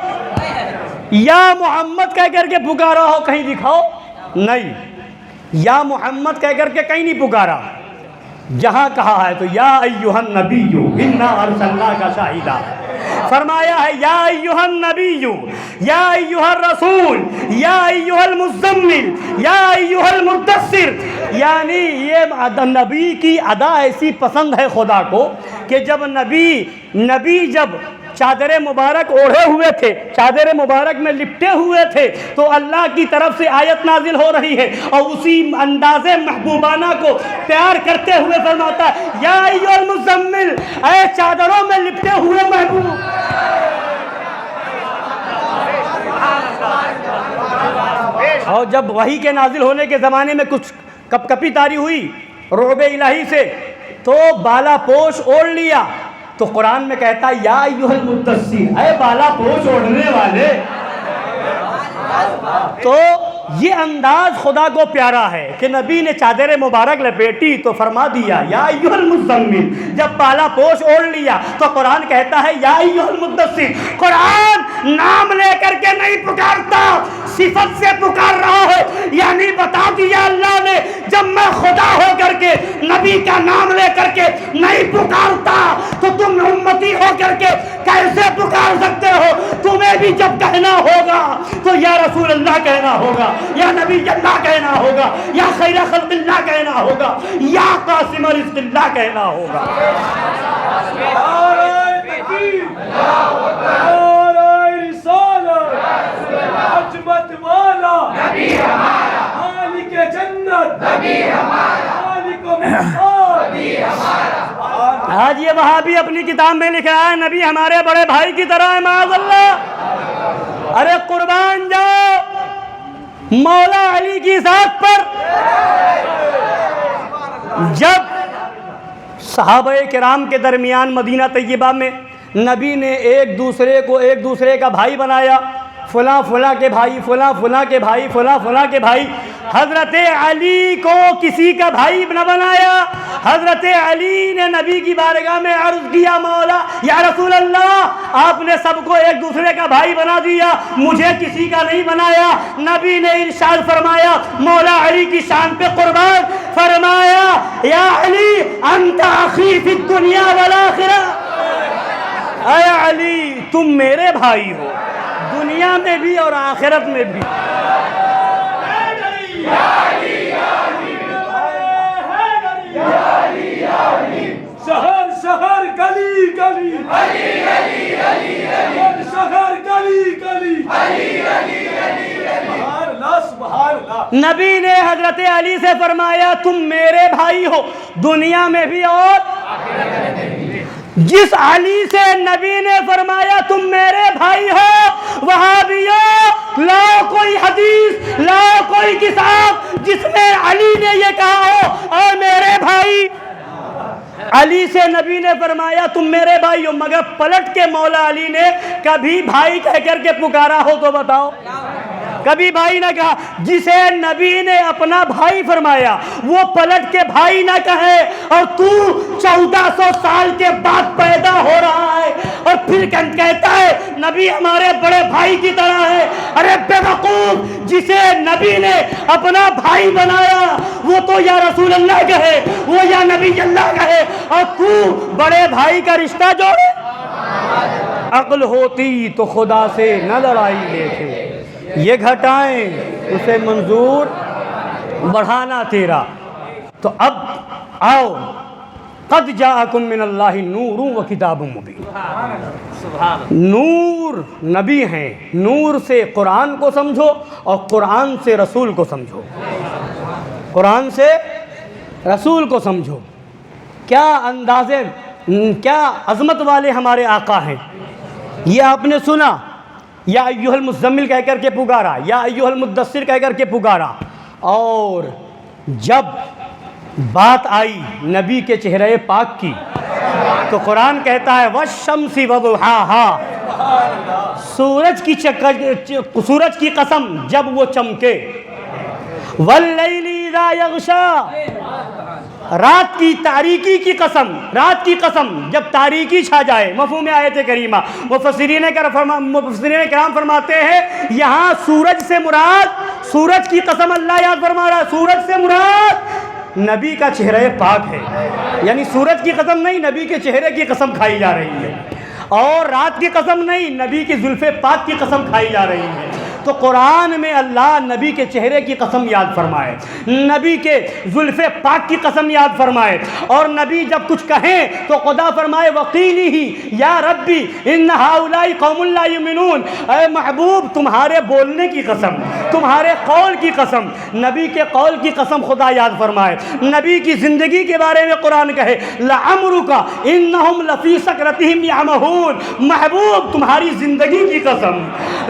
یا محمد کہہ کر کے پکارا ہو، کہیں دکھاؤ؟ نہیں، یا محمد کہہ کر کے کہیں نہیں پکارا۔ جہاں کہا ہے تو یا ایھا النبی انا ارسلناک شاہدا، فرمایا ہے یا ایھا النبی، یا ایھا الرسول، یا ایھا المزمل، یا ایھا المدثر۔ یعنی یہ نبی کی ادا ایسی پسند ہے خدا کو کہ جب نبی جب چادر مبارک اوڑھے ہوئے تھے، چادر مبارک میں لپٹے ہوئے تھے تو اللہ کی طرف سے آیت نازل ہو رہی ہے، اور اسی انداز محبوبانہ کو پیار کرتے ہوئے فرماتا ہے یا ایھا المزمل، اے چادروں میں لپٹے ہوئے محبوب۔ اور جب وحی کے نازل ہونے کے زمانے میں کچھ کپ کپی طاری ہوئی رعب الہی سے تو بالا پوش اوڑھ لیا، تو قرآن میں کہتا ہے یا ایھا المدثر، اے بالا پوش اوڑھنے والے۔ تو یہ انداز خدا کو پیارا ہے کہ نبی نے چادر مبارک لپیٹی تو فرما دیا یا ایھا المزمل، جب بالا پوش اوڑھ لیا تو قرآن کہتا ہے یا ایھا المدثر۔ قرآن نام لے کر کے نہیں پکارتا، صفت سے پکار رہا ہے، یعنی بتا دیا اللہ نے جب میں خدا ہو کر کے نبی کا نام لے کر کے نہیں پکارتا تو تم امتی ہو کر کے کیسے پکار سکتے ہو؟ تمہیں بھی جب کہنا ہوگا تو یا رسول اللہ کہنا ہوگا، یا نبی اللہ کہنا ہوگا، یا خیر خلق اللہ کہنا ہوگا، یا قاسم رزق اللہ کہنا ہوگا۔ نعرہ تکبیر، نعرہ رسالت۔ آج یہ وہابی اپنی کتاب میں لکھ رہا ہے نبی ہمارے بڑے بھائی کی طرح ہے، معاذ اللہ۔ ارے قربان جاؤ مولا علی کی ذات پر۔ جب صحابہ کرام کے درمیان مدینہ طیبہ میں نبی نے ایک دوسرے کا بھائی بنایا، فلاں فلاں کے بھائی، فلاں فلاں کے بھائی، فلاں فلاں کے بھائی، حضرت علی کو کسی کا بھائی نہ بنایا۔ حضرت علی نے نبی کی بارگاہ میں عرض کیا، مولا یا رسول اللہ آپ نے سب کو ایک دوسرے کا بھائی بنا دیا، مجھے کسی کا نہیں بنایا۔ نبی نے ارشاد فرمایا، مولا علی کی شان پہ قربان، فرمایا یا علی انت اخی فی الدنیا والآخرہ، اے علی تم میرے بھائی ہو دنیا میں بھی اور آخرت میں بھی۔ شہر شہر گلی گلی شہر گلی گلی سبحان اللہ سبحان اللہ۔ نبی نے حضرت علی سے فرمایا تم میرے بھائی ہو دنیا میں بھی اور جس علی سے نبی نے فرمایا تم میرے بھائی ہو، وہابیوں لاؤ کوئی حدیث، لاؤ کوئی کتاب جس میں علی نے یہ کہا ہو اے میرے بھائی۔ علی سے نبی نے فرمایا تم میرے بھائی ہو، مگر پلٹ کے مولا علی نے کبھی بھائی کہہ کر کے پکارا ہو تو بتاؤ؟ کبھی بھائی نہ کہا۔ جسے نبی نے اپنا بھائی فرمایا وہ پلٹ کے بھائی نہ کہے، اور تو 1400 سال کے بعد پیدا ہو رہا ہے اور پھر کہتا ہے نبی ہمارے بڑے بھائی کی طرح ہے۔ ارے بے وقوف، جسے نبی نے اپنا بھائی بنایا وہ تو یا رسول اللہ کہے، وہ یا نبی اللہ کہے، اور تو بڑے بھائی کا رشتہ جوڑے۔ عقل ہوتی تو خدا سے نہ لڑائی دیکھے، یہ گھٹائیں اسے منظور بڑھانا تیرا۔ تو اب آؤ، قد جاءکم من اللہ نور و کتاب مبین۔ نور نبی ہیں، نور سے قرآن کو سمجھو اور قرآن سے رسول کو سمجھو، قرآن سے رسول کو سمجھو۔ کیا اندازے، کیا عظمت والے ہمارے آقا ہیں۔ یہ آپ نے سنا، یا ایھا المزمل کہہ کر کے پکارا، یا ایھا المدثر کہہ کر کے پکارا، اور جب بات آئی نبی کے چہرے پاک کی تو قرآن کہتا ہے والشمس وضحاہا، سورج کی قسم جب وہ چمکے، واللیل اذا یغشی، رات کی تاریکی کی قسم، رات کی قسم جب تاریکی چھا جائے۔ مفہوم آیت کریمہ، مفسرین کرام فرماتے ہیں یہاں سورج سے مراد، سورج کی قسم اللہ یاد فرما رہا ہے، سورج سے مراد نبی کا چہرہ پاک ہے، یعنی سورج کی قسم نہیں، نبی کے چہرے کی قسم کھائی جا رہی ہے، اور رات کی قسم نہیں، نبی کی زلف پاک کی قسم کھائی جا رہی ہے۔ تو قرآن میں اللہ نبی کے چہرے کی قسم یاد فرمائے، نبی کے زلف پاک کی قسم یاد فرمائے، اور نبی جب کچھ کہیں تو خدا فرمائے وقیلہ یا ربی ان ہؤلاء قوم لا یؤمنون، اے محبوب تمہارے بولنے کی قسم، تمہارے قول کی قسم، نبی کے قول کی قسم خدا یاد فرمائے۔ نبی کی زندگی کے بارے میں قرآن کہے لعمرک انہم لفی سکرتہم یعمہون، محبوب تمہاری زندگی کی قسم۔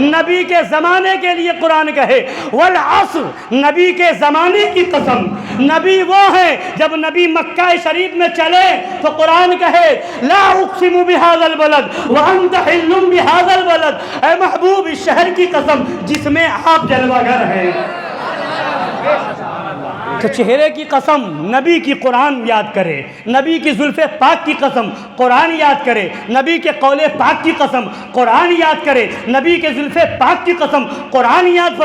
نبی کے زمانے کے لیے قرآن کہے والعصر، نبی کے زمانے کی قسم۔ نبی وہ ہیں جب نبی مکہ شریف میں چلے تو قرآن کہے لا اقسم بہذا البلد وانت حل بہذا البلد، اے محبوب اس شہر کی قسم جس میں آپ جلوہ گر ہیں۔ تو چہرے کی قسم نبی کی قرآن یاد کرے، نبی کی زلف پاک کی قسم قرآن یاد کرے، نبی کے قول پاک کی قسم قرآن یاد کرے، نبی کے زلف پاک کی قسم قرآن یاد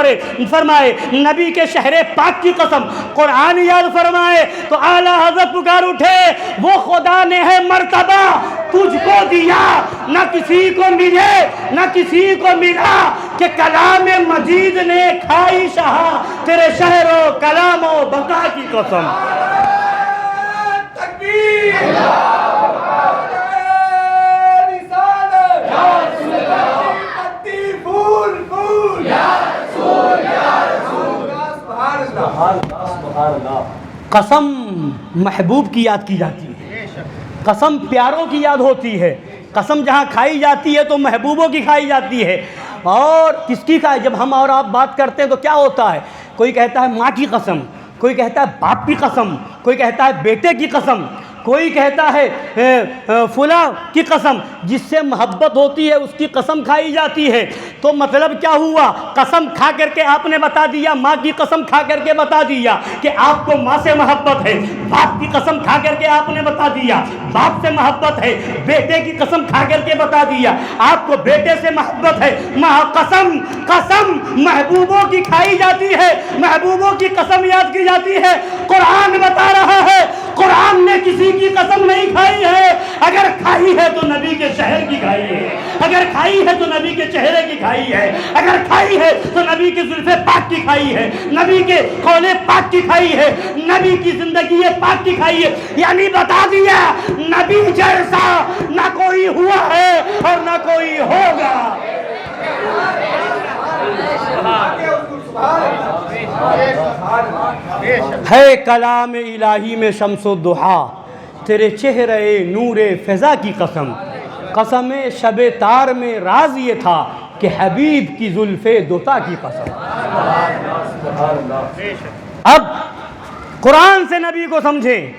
فرمائے، نبی کے شہر پاک کی قسم قرآن یاد فرمائے۔ تو اعلیٰ حضرت پکار اٹھے وہ خدا نے ہے مرتبہ تجھ کو دیا، نہ کسی کو ملے نہ کسی کو ملا، کہ کلام مجید نے کھائی شہا تیرے شہر و کلام و بقا کی قسم۔ تکبیر، قسم محبوب کی یاد کی جاتی ہے، قسم پیاروں کی یاد ہوتی ہے، قسم جہاں کھائی جاتی ہے تو محبوبوں کی کھائی جاتی ہے۔ اور کس کی کھائی؟ جب ہم اور آپ بات کرتے ہیں تو کیا ہوتا ہے؟ کوئی کہتا ہے ماں کی قسم، کوئی کہتا ہے باپ کی قسم، کوئی کہتا ہے بیٹے کی قسم، کوئی کہتا ہے فلاں کی قسم۔ جس سے محبت ہوتی ہے اس کی قسم کھائی جاتی ہے۔ تو مطلب کیا ہوا؟ قسم کھا کر کے آپ نے بتا دیا، ماں کی قسم کھا کر کے بتا دیا کہ آپ کو ماں سے محبت ہے، باپ کی قسم کھا کر کے آپ نے بتا دیا باپ سے محبت ہے، بیٹے کی قسم کھا کر کے بتا دیا آپ کو بیٹے سے محبت ہے۔ قسم محبوبوں کی کھائی جاتی ہے، محبوبوں کی قسم یاد کی جاتی ہے۔ قرآن بتا رہا ہے، قرآن نے کسی کی قسم نہیں کھائی ہے، اگر کھائی ہے تو نبی کے شہر کی کھائی ہے، اگر کھائی ہے تو نبی کے چہرے کی کھائی ہے، اگر کھائی ہے تو نبی کے زلف پاک کی کھائی ہے، نبی کے قول پاک کی کھائی ہے، نبی کی زندگی پاک کی کھائی ہے۔ یعنی بتا دیا نبی جیسا نہ کوئی ہوا ہے اور نہ کوئی ہوگا۔ ہے کلام الہی میں شمس و ضحیٰ، تیرے چہرے نور فضا کی قسم، قسم شب تار میں راز یہ تھا کہ حبیب کی زلف دوتا کی قسم۔ اب قرآن سے نبی کو سمجھیں۔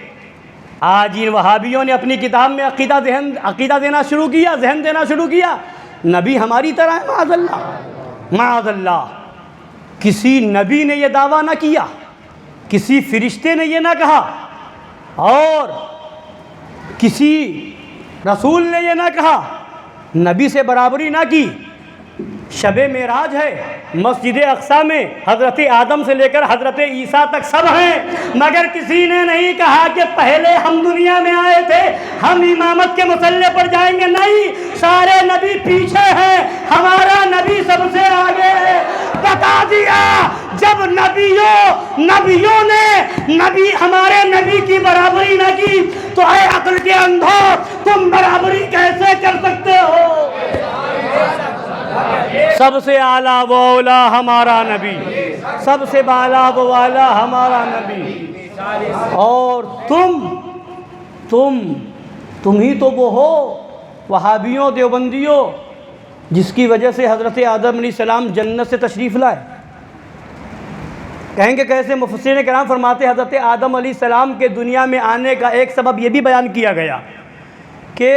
آج ان وہابیوں نے اپنی کتاب میں عقیدہ دینا شروع کیا، ذہن دینا شروع کیا نبی ہماری طرح ہے۔ معاذ اللہ، معاذ اللہ، کسی نبی نے یہ دعویٰ نہ کیا، کسی فرشتے نے یہ نہ کہا، اور کسی رسول نے یہ نہ کہا، نبی سے برابری نہ کی۔ شب معراج ہے، مسجد اقصیٰ میں حضرت آدم سے لے کر حضرت عیسیٰ تک سب ہیں، مگر کسی نے نہیں کہا کہ پہلے ہم دنیا میں آئے تھے، ہم امامت کے مسلح پر جائیں گے۔ نہیں، سارے نبی پیچھے ہیں، ہمارا نبی سب سے آگے ہے۔ بتا دیا جب نبیوں نے ہمارے نبی کی برابری نہ کی تو اے عقل کے اندھو، تم برابری کیسے کر سکتے ہو؟ سب سے اعلیٰ و اولا ہمارا نبی، سب سے بالا و والا ہمارا نبی، اور تم ہی تو وہ ہو وہابیوں دیوبندیوں جس کی وجہ سے حضرت آدم علیہ السلام جنت سے تشریف لائے۔ کہیں گے کیسے؟ مفسرین کرام فرماتے ہیں حضرت آدم علیہ السلام کے دنیا میں آنے کا ایک سبب یہ بھی بیان کیا گیا کہ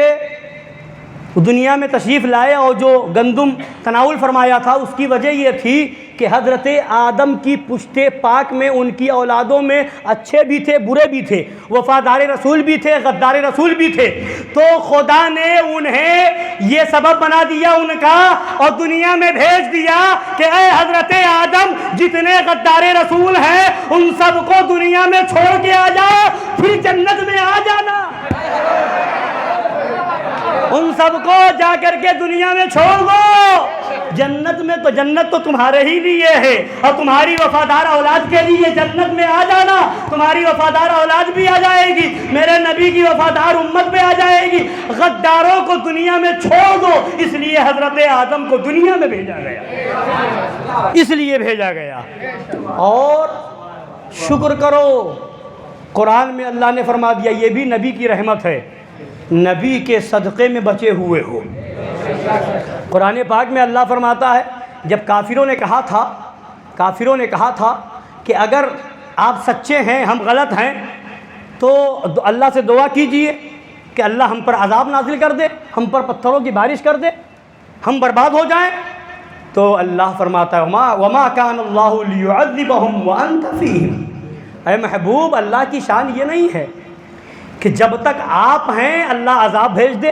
دنیا میں تشریف لائے اور جو گندم تناول فرمایا تھا اس کی وجہ یہ تھی کہ حضرت آدم کی پشت پاک میں ان کی اولادوں میں اچھے بھی تھے، برے بھی تھے، وفادار رسول بھی تھے، غدار رسول بھی تھے۔ تو خدا نے انہیں یہ سبب بنا دیا ان کا اور دنیا میں بھیج دیا کہ اے حضرت آدم، جتنے غدار رسول ہیں ان سب کو دنیا میں چھوڑ کے آ جاؤ، پھر جنت میں آ جانا۔ ان سب کو جا کر کے دنیا میں چھوڑ دو، جنت میں تو جنت تو تمہارے ہی لیے ہے اور تمہاری وفادار اولاد کے لیے جنت میں آ جانا۔ تمہاری وفادار اولاد بھی آ جائے گی، میرے نبی کی وفادار امت بھی آ جائے گی۔ غداروں کو دنیا میں چھوڑ دو، اس لیے حضرت آدم کو دنیا میں بھیجا گیا، اس لیے بھیجا گیا۔ اور شکر کرو، قرآن میں اللہ نے فرما دیا یہ بھی نبی کی رحمت ہے، نبی کے صدقے میں بچے ہوئے ہو۔ قرآن پاک میں اللہ فرماتا ہے جب کافروں نے کہا تھا کہ اگر آپ سچے ہیں ہم غلط ہیں تو اللہ سے دعا کیجئے کہ اللہ ہم پر عذاب نازل کر دے، ہم پر پتھروں کی بارش کر دے، ہم برباد ہو جائیں۔ تو اللہ فرماتا ہے وما کان اللہ لیعذبہم وانت فیہم۔ اے محبوب، اللہ کی شان یہ نہیں ہے کہ جب تک آپ ہیں اللہ عذاب بھیج دے،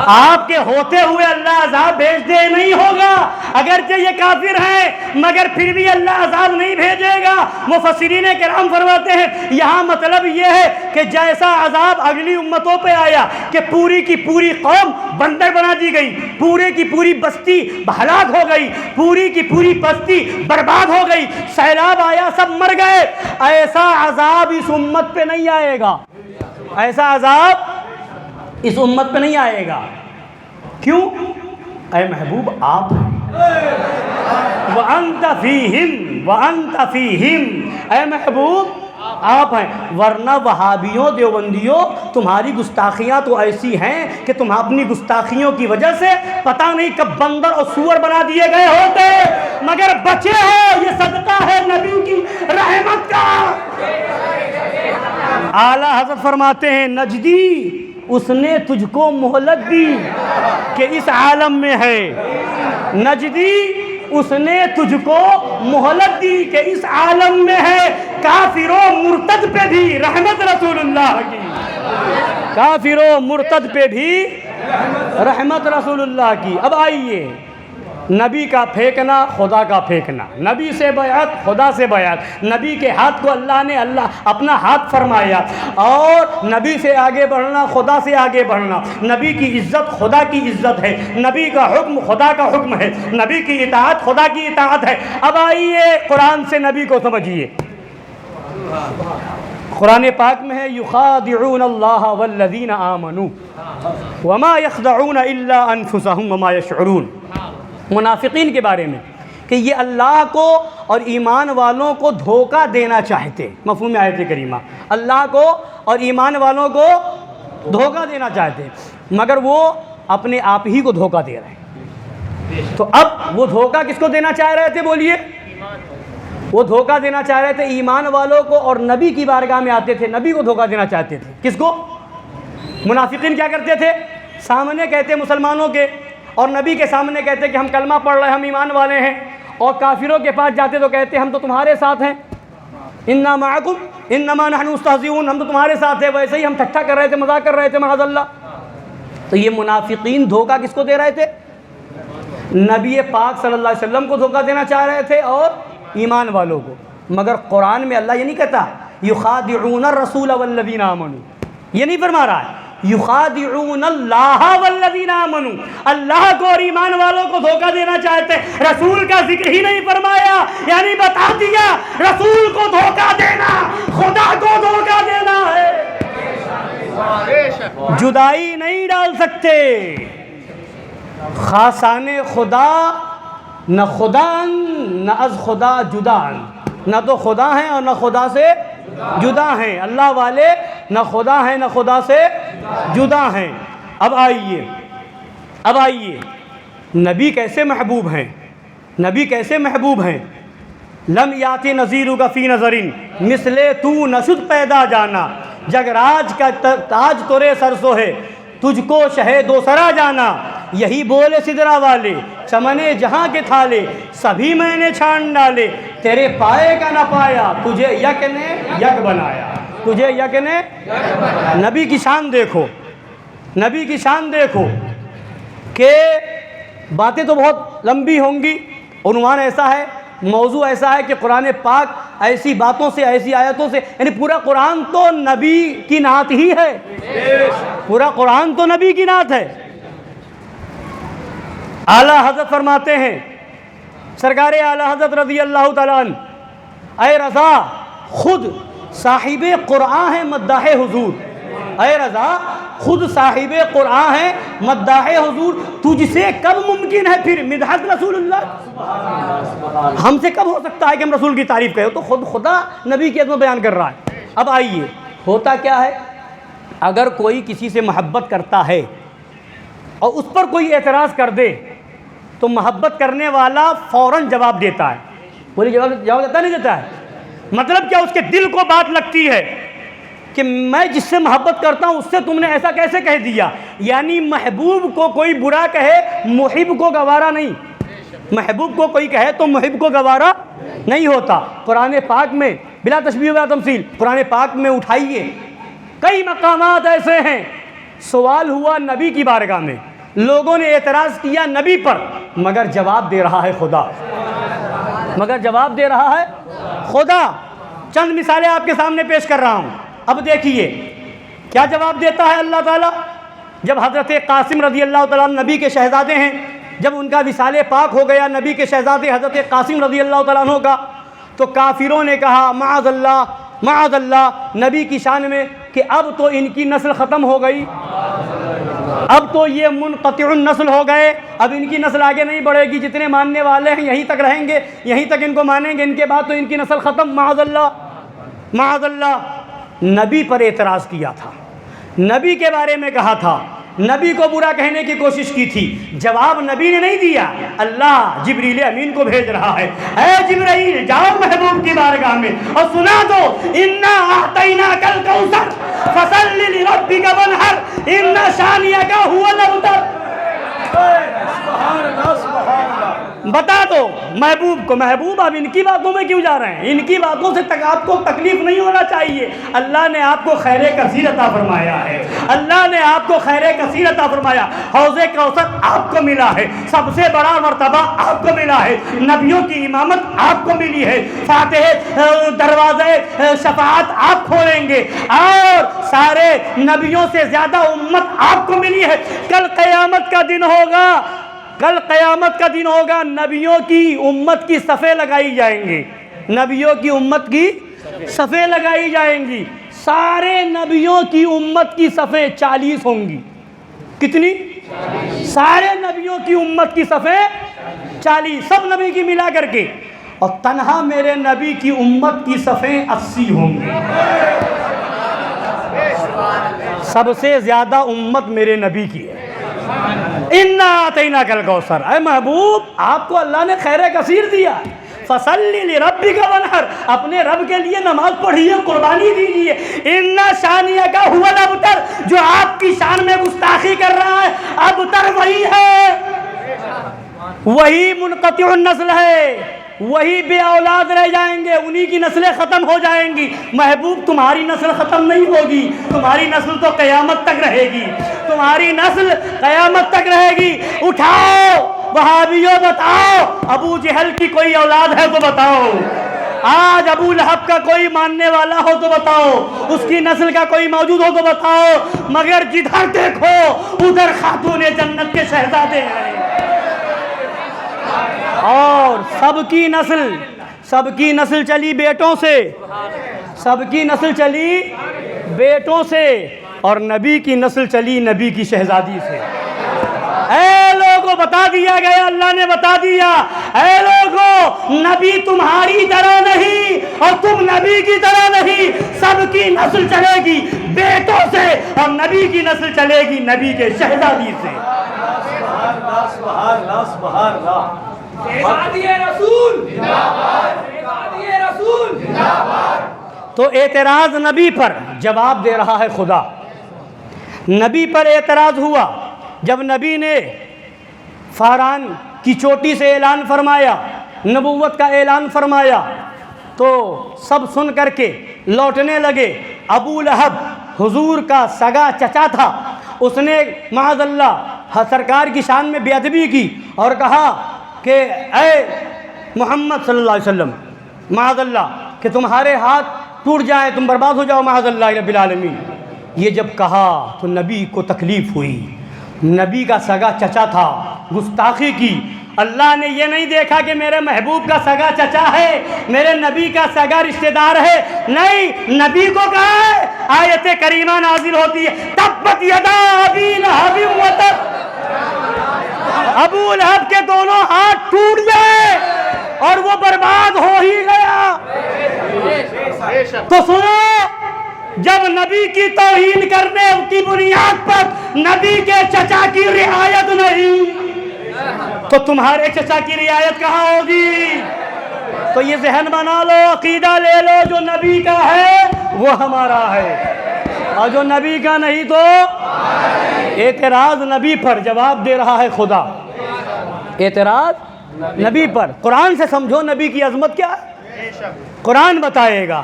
آپ کے ہوتے ہوئے اللہ عذاب بھیج دے، نہیں ہوگا۔ اگرچہ یہ کافر ہیں مگر پھر بھی اللہ عذاب نہیں بھیجے گا۔ مفسرین کرام فرماتے ہیں یہاں مطلب یہ ہے کہ جیسا عذاب اگلی امتوں پہ آیا کہ پوری کی پوری قوم بندر بنا دی گئی، پورے کی پوری بستی ہلاک ہو گئی، پوری کی پوری بستی برباد ہو گئی، سیلاب آیا سب مر گئے، ایسا عذاب اس امت پہ نہیں آئے گا، ایسا عذاب اس امت پہ نہیں آئے گا۔ کیوں؟ اے محبوب آپ وَأَنْتَ فِيهِمْ وَأَنْتَ فِيهِمْ، اے محبوب آپ ہیں، ورنہ وہابیوں دیوبندیوں تمہاری گستاخیاں تو ایسی ہیں کہ تم اپنی گستاخیوں کی وجہ سے پتہ نہیں کب بندر اور سور بنا دیے گئے ہوتے، مگر بچے ہو، یہ صدقہ ہے نبی کی رحمت کا۔ اعلیٰ حضرت فرماتے ہیں نجدی اس نے تجھ کو مہلت دی کہ اس عالم میں ہے، نجدی اس نے تجھ کو مہلت دی کہ اس عالم میں ہے، کافر و مرتد پہ بھی رحمت رسول اللہ کی، کافر و مرتد پہ بھی رحمت رسول اللہ کی۔ اب آئیے، نبی کا پھینکنا خدا کا پھینکنا، نبی سے بیعت خدا سے بیعت، نبی کے ہاتھ کو اللہ نے اپنا ہاتھ فرمایا، اور نبی سے آگے بڑھنا خدا سے آگے بڑھنا، نبی کی عزت خدا کی عزت ہے، نبی کا حکم خدا کا حکم ہے، نبی کی اطاعت خدا کی اطاعت ہے۔ اب آئیے قرآن سے نبی کو سمجھیے، قرآن پاک میں ہے یخادعون اللہ والذین آمنوا وما یخدعون الا انفسهم وما یشعرون، منافقین کے بارے میں کہ یہ اللہ کو اور ایمان والوں کو دھوکہ دینا چاہتے، مفہوم آیت کریمہ، اللہ کو اور ایمان والوں کو دھوکہ دینا چاہتے، مگر وہ اپنے آپ ہی کو دھوکہ دے رہے ہیں۔ تو اب وہ دھوکہ کس کو دینا چاہ رہے تھے بولیے؟ وہ دھوکہ دینا چاہ رہے تھے ایمان والوں کو، اور نبی کی بارگاہ میں آتے تھے نبی کو دھوکہ دینا چاہتے تھے۔ کس کو؟ منافقین کیا کرتے تھے؟ سامنے کہتے مسلمانوں کے اور نبی کے سامنے کہتے کہ ہم کلمہ پڑھ رہے ہیں، ہم ایمان والے ہیں، اور کافروں کے پاس جاتے تو کہتے ہم تو تمہارے ساتھ ہیں، انا معکم انما نحن مستہزئون، ہم تو تمہارے ساتھ ہیں، ویسے ہی ہم ٹھٹھا کر رہے تھے، مذاق کر رہے تھے معاذ اللہ۔ تو یہ منافقین دھوکہ کس کو دے رہے تھے؟ نبی پاک صلی اللہ علیہ وسلم کو دھوکہ دینا چاہ رہے تھے اور ایمان والوں کو، مگر قرآن میں اللہ یہ نہیں کہتا یخادعون الرسول والذین آمنوا، یہ نہیں فرما رہا ہے یخادعون اللہ والذین آمنوا، اللہ کو اور ایمان والوں کو دھوکہ دینا چاہتے، رسول کا ذکر ہی نہیں فرمایا، یعنی بتا دیا رسول کو دھوکہ دینا خدا کو دھوکہ دینا ہے۔ جدائی نہیں ڈال سکتے، خاصان خدا نہ خدا نہ از خدا جدا، نہ تو خدا ہیں اور نہ خدا سے جدا ہیں، اللہ والے نہ خدا ہیں نہ خدا سے جدا ہیں۔ اب آئیے نبی کیسے محبوب ہیں؟ نبی کیسے محبوب ہیں؟ لم یاتی نذیرک فی نظر مثل تو نشد پیدا جانا، جگ راج کا تاج تورے سرسو ہے، تجھ کو شہ دو سرا جانا، یہی بولے سدرا والے چمنے جہاں کے تھالے، سبھی میں نے چھان ڈالے، تیرے پائے کا نہ پایا، تجھے یک نے یک بنایا، تجھے یک نے۔ نبی کی شان دیکھو، نبی کی شان دیکھو کہ باتیں تو بہت لمبی ہوں گی، عنوان ایسا ہے، موضوع ایسا ہے کہ قرآن پاک ایسی باتوں سے ایسی آیتوں سے، یعنی پورا قرآن تو نبی کی نعت ہی ہے، پورا قرآن تو نبی کی نعت ہے۔ اعلیٰ حضرت فرماتے ہیں، سرکار اعلیٰ حضرت رضی اللہ تعالیٰ عنہ، اے رضا خود صاحب قرآن ہے مداح حضور، اے رضا خود صاحب قرآن ہے مداح حضور، تجھ سے کب ممکن ہے پھر مدحت رسول اللہ؟ ہم سے کب ہو سکتا ہے کہ ہم رسول کی تعریف کریں؟ تو خود خدا نبی کی عظمت بیان کر رہا ہے۔ اب آئیے، ہوتا کیا ہے، اگر کوئی کسی سے محبت کرتا ہے اور اس پر کوئی اعتراض کر دے تو محبت کرنے والا فوراً جواب دیتا ہے، بولی جواب دیتا نہیں دیتا ہے؟ مطلب کیا، اس کے دل کو بات لگتی ہے کہ میں جس سے محبت کرتا ہوں اس سے تم نے ایسا کیسے کہہ دیا، یعنی محبوب کو کوئی برا کہے محب کو گوارا نہیں، محبوب کو کوئی کہے تو محب کو گوارا نہیں ہوتا۔ قرآن پاک میں بلا تشبیہ ولا تمثیل، قرآن پاک میں اٹھائیے کئی مقامات ایسے ہیں، سوال ہوا نبی کی بارگاہ میں، لوگوں نے اعتراض کیا نبی پر، مگر جواب دے رہا ہے خدا، مگر جواب دے رہا ہے خدا۔ چند مثالیں آپ کے سامنے پیش کر رہا ہوں، اب دیکھیے کیا جواب دیتا ہے اللہ تعالیٰ۔ جب حضرت قاسم رضی اللہ تعالیٰ عنہ نبی کے شہزادے ہیں، جب ان کا وصال پاک ہو گیا نبی کے شہزادے حضرت قاسم رضی اللہ تعالیٰ عنہ کا، تو کافروں نے کہا معاذ اللہ معاذ اللہ نبی کی شان میں کہ اب تو ان کی نسل ختم ہو گئی، اب تو یہ منقطع النسل ہو گئے، اب ان کی نسل آگے نہیں بڑھے گی، جتنے ماننے والے ہیں یہیں تک رہیں گے، یہیں تک ان کو مانیں گے، ان کے بعد تو ان کی نسل ختم، معاذ اللہ۔ معاذ اللہ نبی پر اعتراض کیا تھا، نبی کے بارے میں کہا تھا، نبی کو برا کہنے کی کوشش کی تھی، جواب نبی نے نہیں دیا، اللہ جبریل امین کو بھیج رہا ہے، اے جبرائیل جاؤ محبوب کی بارگاہ میں اور سنا دو، انا اعطیناک الکوثر فصل لربک وانحر ان شانئک هو الابتر۔ سبحان اللہ سبحان اللہ۔ بتا دو محبوب کو، محبوب آپ ان کی باتوں میں کیوں جا رہے ہیں؟ ان کی باتوں سے آپ کو تکلیف نہیں ہونا چاہیے، اللہ نے آپ کو خیر کثیر عطا فرمایا ہے، اللہ نے آپ کو خیر کثیر عطا فرمایا، حوض کوثر آپ کو ملا ہے، سب سے بڑا مرتبہ آپ کو ملا ہے، نبیوں کی امامت آپ کو ملی ہے، فاتح دروازے شفاعت آپ کھولیں گے اور سارے نبیوں سے زیادہ امت آپ کو ملی ہے۔ کل قیامت کا دن ہوگا، کل قیامت کا دن ہوگا، نبیوں کی امت کی صفیں لگائی جائیں گی، نبیوں کی امت کی صفیں لگائی جائیں گی، سارے نبیوں کی امت کی صفیں 40 ہوں گی۔ کتنی؟ سارے نبیوں کی امت کی صفیں 40، سب نبی کی ملا کر کے، اور تنہا میرے نبی کی امت کی صفیں 80 ہوں گی۔ سب سے زیادہ امت میرے نبی کی ہے۔ انا اعطیناک الکوثر، اے محبوب آپ کو اللہ نے خیر کثیر دیا، فصلی لربک وانحر، اپنے رب کے لیے نماز پڑھیے، قربانی دیجیے، ان شانئک هو الابتر، جو آپ کی شان میں گستاخی کر رہا ہے ابتر وہی ہے، وہی منقطع النسل ہے، وہی بے اولاد رہ جائیں گے، انہی کی نسلیں ختم ہو جائیں گی۔ محبوب تمہاری نسل ختم نہیں ہوگی، تمہاری نسل تو قیامت تک رہے گی، تمہاری نسل قیامت تک رہے گی۔ اٹھاؤ وہابیوں، بتاؤ ابو جہل کی کوئی اولاد ہے تو بتاؤ، آج ابو لہب کا کوئی ماننے والا ہو تو بتاؤ، اس کی نسل کا کوئی موجود ہو تو بتاؤ، مگر جدھر دیکھو ادھر خاتون جنت کے شہزادے ہیں، اور سب کی نسل چلی بیٹوں سے، سب کی نسل چلی بیٹوں سے، اور نبی کی نسل چلی نبی کی شہزادی سے۔ اے لوگوں بتا دیا گیا، اللہ نے بتا دیا، اے لوگوں نبی تمہاری طرح نہیں اور تم نبی کی طرح نہیں، سب کی نسل چلے گی بیٹوں سے، اور نبی کی نسل چلے گی نبی کے شہزادی سے۔ سبحان اللہ سبحان اللہ سبحان اللہ۔ تو اعتراض نبی پر جواب دے رہا ہے خدا۔ نبی پر اعتراض ہوا جب نبی نے فاران کی چوٹی سے اعلان فرمایا، نبوت کا اعلان فرمایا، تو سب سن کر کے لوٹنے لگے۔ ابو لہب حضور کا سگا چچا تھا، اس نے معاذ اللہ سرکار کی شان میں بے ادبی کی اور کہا کہ اے محمد صلی اللہ علیہ وسلم، معاذ اللہ کہ تمہارے ہاتھ ٹوٹ جائیں، تم برباد ہو جاؤ معاذ اللہ رب العالمین۔ یہ جب کہا تو نبی کو تکلیف ہوئی، نبی کا سگا چچا تھا، گستاخی کی۔ اللہ نے یہ نہیں دیکھا کہ میرے محبوب کا سگا چچا ہے، میرے نبی کا سگا رشتہ دار ہے، نہیں، نبی کو کہا ہے، آیت کریمہ نازل ہوتی ہے، تبت یدا ابی لہب وتب، ابو لہب کے دونوں ہاتھ ٹوٹ گئے اور وہ برباد ہو ہی گیا۔ تو سنو، جب نبی کی توہین کرنے کی بنیاد پر نبی کے چچا کی رعایت نہیں تو تمہارے چچا کی رعایت کہاں ہوگی؟ تو یہ ذہن بنا لو، عقیدہ لے لو، جو نبی کا ہے وہ ہمارا ہے، اور جو نبی کا نہیں تو اعتراض نبی پر جواب دے رہا ہے خدا۔ اعتراض نبی پر، قرآن سے سمجھو نبی کی عظمت کیا ہے، قرآن بتائے گا۔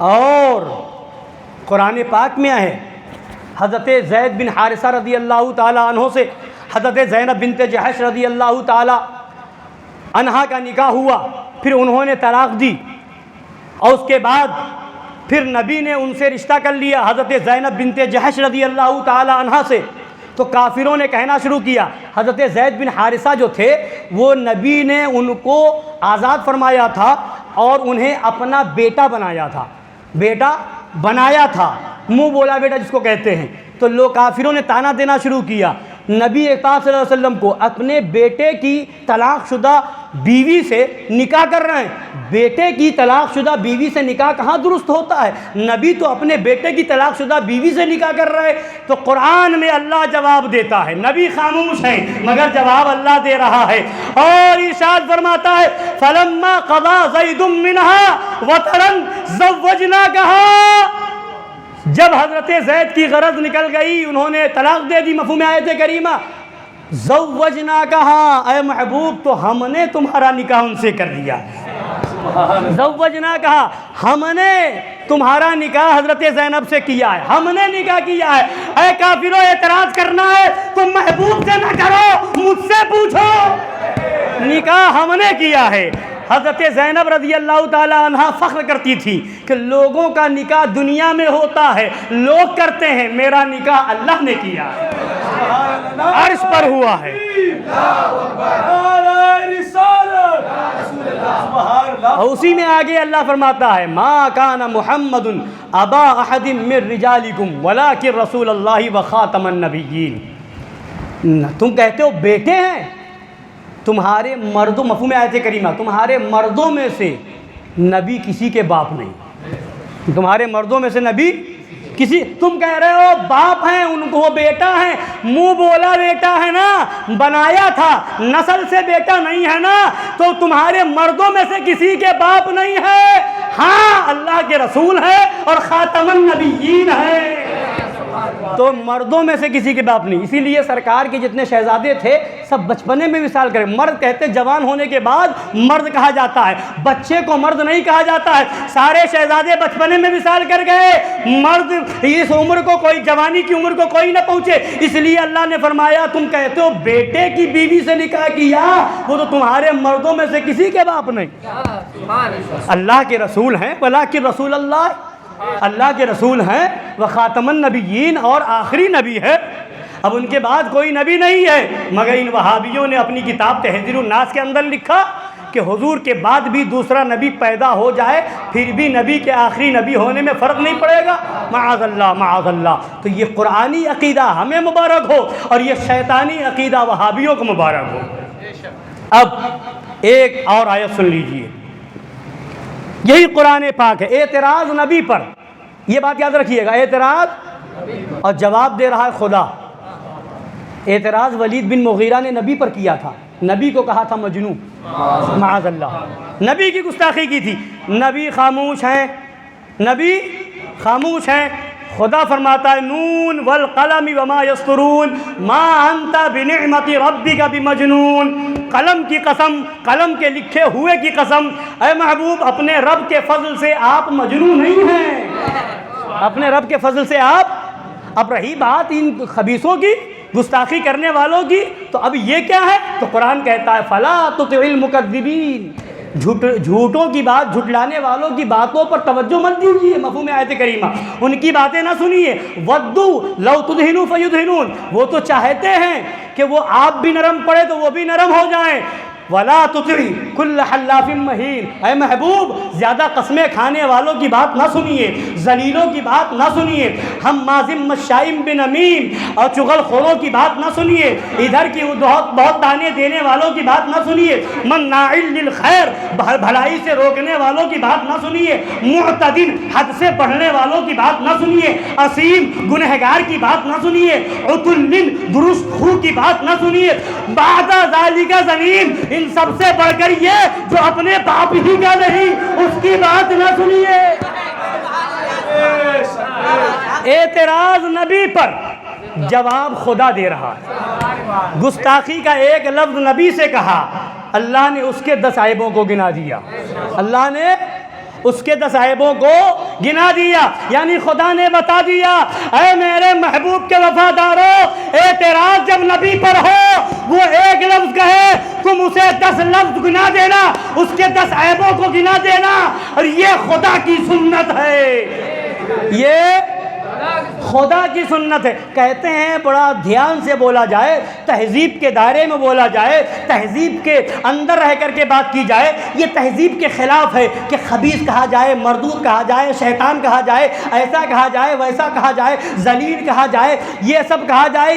اور قرآن پاک میں ہے، حضرت زید بن حارثہ رضی اللہ تعالی عنہ سے حضرت زینب بنت جحش رضی اللہ تعالی عنہا کا نکاح ہوا، پھر انہوں نے طلاق دی، اور اس کے بعد پھر نبی نے ان سے رشتہ کر لیا حضرت زینب بنت جحش رضی اللہ تعالی عنہا سے۔ تو کافروں نے کہنا شروع کیا، حضرت زید بن حارثہ جو تھے وہ نبی نے ان کو آزاد فرمایا تھا اور انہیں اپنا بیٹا بنایا تھا، بیٹا بنایا تھا، منہ بولا بیٹا جس کو کہتے ہیں۔ تو لوگ کافروں نے تانا دینا شروع کیا، نبی پاک صلی اللہ علیہ وسلم کو اپنے بیٹے کی طلاق شدہ بیوی سے نکاح کر رہے ہیں. بیٹے کی طلاق شدہ بیوی سے نکاح کہاں درست ہوتا ہے؟ نبی تو اپنے بیٹے کی طلاق شدہ بیوی سے نکاح کر رہے. تو قرآن میں اللہ جواب دیتا ہے، نبی خاموش ہیں مگر جواب اللہ دے رہا ہے. اور ارشاد فرماتا ہے فلما قضا زید منها وطرا زوجناکها، جب حضرت زید کی غرض نکل گئی، انہوں نے طلاق دے دی، مفہوم آیت کریمہ. زوجناکها، اے محبوب تو ہم نے تمہارا نکاح ان سے کر دیا. زوجناکها، ہم نے تمہارا نکاح حضرت زینب سے کیا ہے، ہم نے نکاح کیا ہے. اے کافروں، اعتراض کرنا ہے تم محبوب سے نہ کرو، مجھ سے پوچھو. نکاح ہم نے کیا ہے. حضرت زینب رضی اللہ تعالی عنہ فخر کرتی تھی کہ لوگوں کا نکاح دنیا میں ہوتا ہے، لوگ کرتے ہیں، میرا نکاح اللہ نے کیا ہے، عرش پر ہوا ہے. اور اسی میں آگے اللہ فرماتا ہے ما کان محمد ابا احد من رجالکم ولکن رسول اللہ وخاتم النبیین. تم کہتے ہو بیٹے ہیں تمہارے مردوں، مفہوم آیت کریمہ، تمہارے مردوں میں سے نبی کسی کے باپ نہیں. تمہارے مردوں میں سے نبی کسی، تم کہہ رہے ہو باپ ہیں ان کو، وہ بیٹا ہے، منہ بولا بیٹا ہے نا، بنایا تھا، نسل سے بیٹا نہیں ہے نا. تو تمہارے مردوں میں سے کسی کے باپ نہیں ہے، ہاں اللہ کے رسول ہے اور خاتم النبیین ہے. تو مردوں میں سے کسی کے باپ نہیں. اسی لیے سرکار کے جتنے شہزادے تھے سب بچپنے میں وصال کرے. مرد کہتے جوان ہونے کے بعد مرد کہا جاتا ہے، بچے کو مرد نہیں کہا جاتا ہے. سارے شہزادے بچپنے میں وصال کر گئے، مرد اس عمر کو، کوئی جوانی کی عمر کو کوئی نہ پہنچے. اس لیے اللہ نے فرمایا تم کہتے ہو بیٹے کی بیوی سے نکاح کیا، وہ تو تمہارے مردوں میں سے کسی کے باپ نہیں، اللہ کے رسول ہیں. ولکن رسول اللہ، اللہ کے رسول ہیں، وخاتم النبیین، اور آخری نبی ہے. اب ان کے بعد کوئی نبی نہیں ہے. مگر ان وہابیوں نے اپنی کتاب تحذیر الناس کے اندر لکھا کہ حضور کے بعد بھی دوسرا نبی پیدا ہو جائے پھر بھی نبی کے آخری نبی ہونے میں فرق نہیں پڑے گا. معاذ اللہ، معاذ اللہ. تو یہ قرآنی عقیدہ ہمیں مبارک ہو اور یہ شیطانی عقیدہ وہابیوں کو مبارک ہو. اب ایک اور آیت سن لیجئے، یہی قرآن پاک ہے. اعتراض نبی پر، یہ بات یاد رکھیے گا، اعتراض اور جواب دے رہا ہے خدا. اعتراض ولید بن مغیرہ نے نبی پر کیا تھا، نبی کو کہا تھا مجنون، معاذ اللہ، نبی کی گستاخی کی تھی. نبی خاموش ہیں، نبی خاموش ہیں. خدا فرماتا ہے نون والقلم وما یسطرون ما انت بنعمت ربک بمجنون. قلم کی قسم، قلم کے لکھے ہوئے کی قسم، اے محبوب اپنے رب کے فضل سے آپ مجنون نہیں ہیں، اپنے رب کے فضل سے آپ. اب رہی بات ان خبیثوں کی، گستاخی کرنے والوں کی، تو اب یہ کیا ہے؟ تو قرآن کہتا ہے فلا تطع المکذبین، جھوٹوں کی بات، جھٹلانے والوں کی باتوں پر توجہ مت دیجیے. مفہوم آیت کریمہ، ان کی باتیں نہ سنیے. ودوا لو تدہنوا فیدہنون، وہ تو چاہتے ہیں کہ وہ آپ بھی نرم پڑے تو وہ بھی نرم ہو جائیں. ولا تطع کل حلاف مہین، اے محبوب زیادہ قسمیں کھانے والوں کی بات نہ سنیے، ذلیلوں کی بات نہ سنیے، حمازم مشائم بنمیم اور چغل خوروں کی بات نہ سنیے، ادھر کی بہت دانے دینے والوں کی بات نہ سنیے، مناع للخیر بھلائی سے روکنے والوں کی بات نہ سنیے، معتدل حد سے بڑھنے والوں کی بات نہ سنیے، اسیم گنہگار کی بات نہ سنیے، عتل درست خو کی بات نہ سنیے. بعد ذالک زنیم، ان سب سے بڑھ کر یہ جو اپنے باپ ہی کا نہیں اس کی بات نہ سنیے. اعتراض نبی پر، جواب خدا دے رہا ہے. گستاخی کا ایک لفظ نبی سے کہا، اللہ نے اس کے 10 عیبوں کو گنا دیا، اللہ نے اس کے 10 عیبوں کو گنا دیا. یعنی خدا نے بتا دیا اے میرے محبوب کے وفاداروں، اعتراض جب نبی پر ہو، وہ ایک لفظ کہے تم اسے 10 لفظ گنا دینا، اس کے 10 عیبوں کو گنا دینا. اور یہ خدا کی سنت ہے، یہ خدا کی سنت ہے. کہتے ہیں بڑا دھیان سے بولا جائے، تہذیب کے دائرے میں بولا جائے، تہذیب کے اندر رہ کر کے بات کی جائے. یہ تہذیب کے خلاف ہے کہ خبیث کہا جائے، مردود کہا جائے، شیطان کہا جائے، ایسا کہا جائے، ویسا کہا جائے، ذلیل کہا جائے، یہ سب کہا جائے.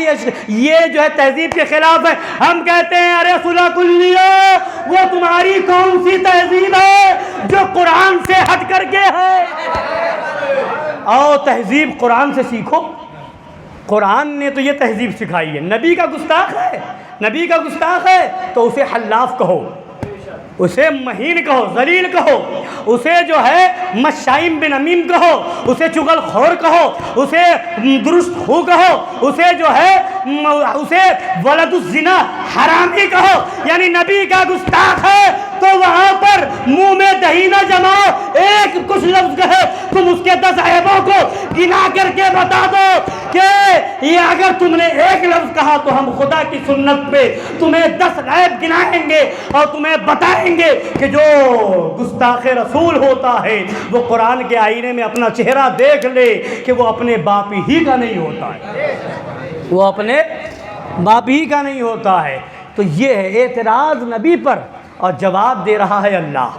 یہ جو ہے تہذیب کے خلاف ہے. ہم کہتے ہیں ارے صلح کلیہ، وہ تمہارے کون سی تہذیب ہے جو قرآن سے ہٹ کر کے ہے؟ آؤ تہذیب قرآن سے سیکھو. قرآن نے تو یہ تہذیب سکھائی ہے. نبی کا گستاخ ہے، نبی کا گستاخ ہے تو اسے حلاف کہو، اسے مہین کہو، ذلیل کہو، اسے جو ہے مشائم بن امیم کہو، اسے چغل خور کہو، اسے درست خو کہو، اسے جو ہے اسے ولد الزنا حرامی کہو. یعنی نبی کا گستاخ ہے تو وہاں پر منہ میں دہی نہ جماؤ. ایک کچھ لفظ کہے تم اس کے 10 عیبوں کو گنا کر کے بتا دو کہ یہ اگر تم نے ایک لفظ کہا تو ہم خدا کی سنت پہ تمہیں 10 عیب گنائیں گے اور تمہیں بتائیں گے کہ جو گستاخ رسول ہوتا ہے وہ قرآن کے آئینے میں اپنا چہرہ دیکھ لے کہ وہ اپنے باپ ہی کا نہیں ہوتا ہے، وہ اپنے باپ ہی کا نہیں ہوتا ہے. تو یہ ہے اعتراض نبی پر اور جواب دے رہا ہے اللہ.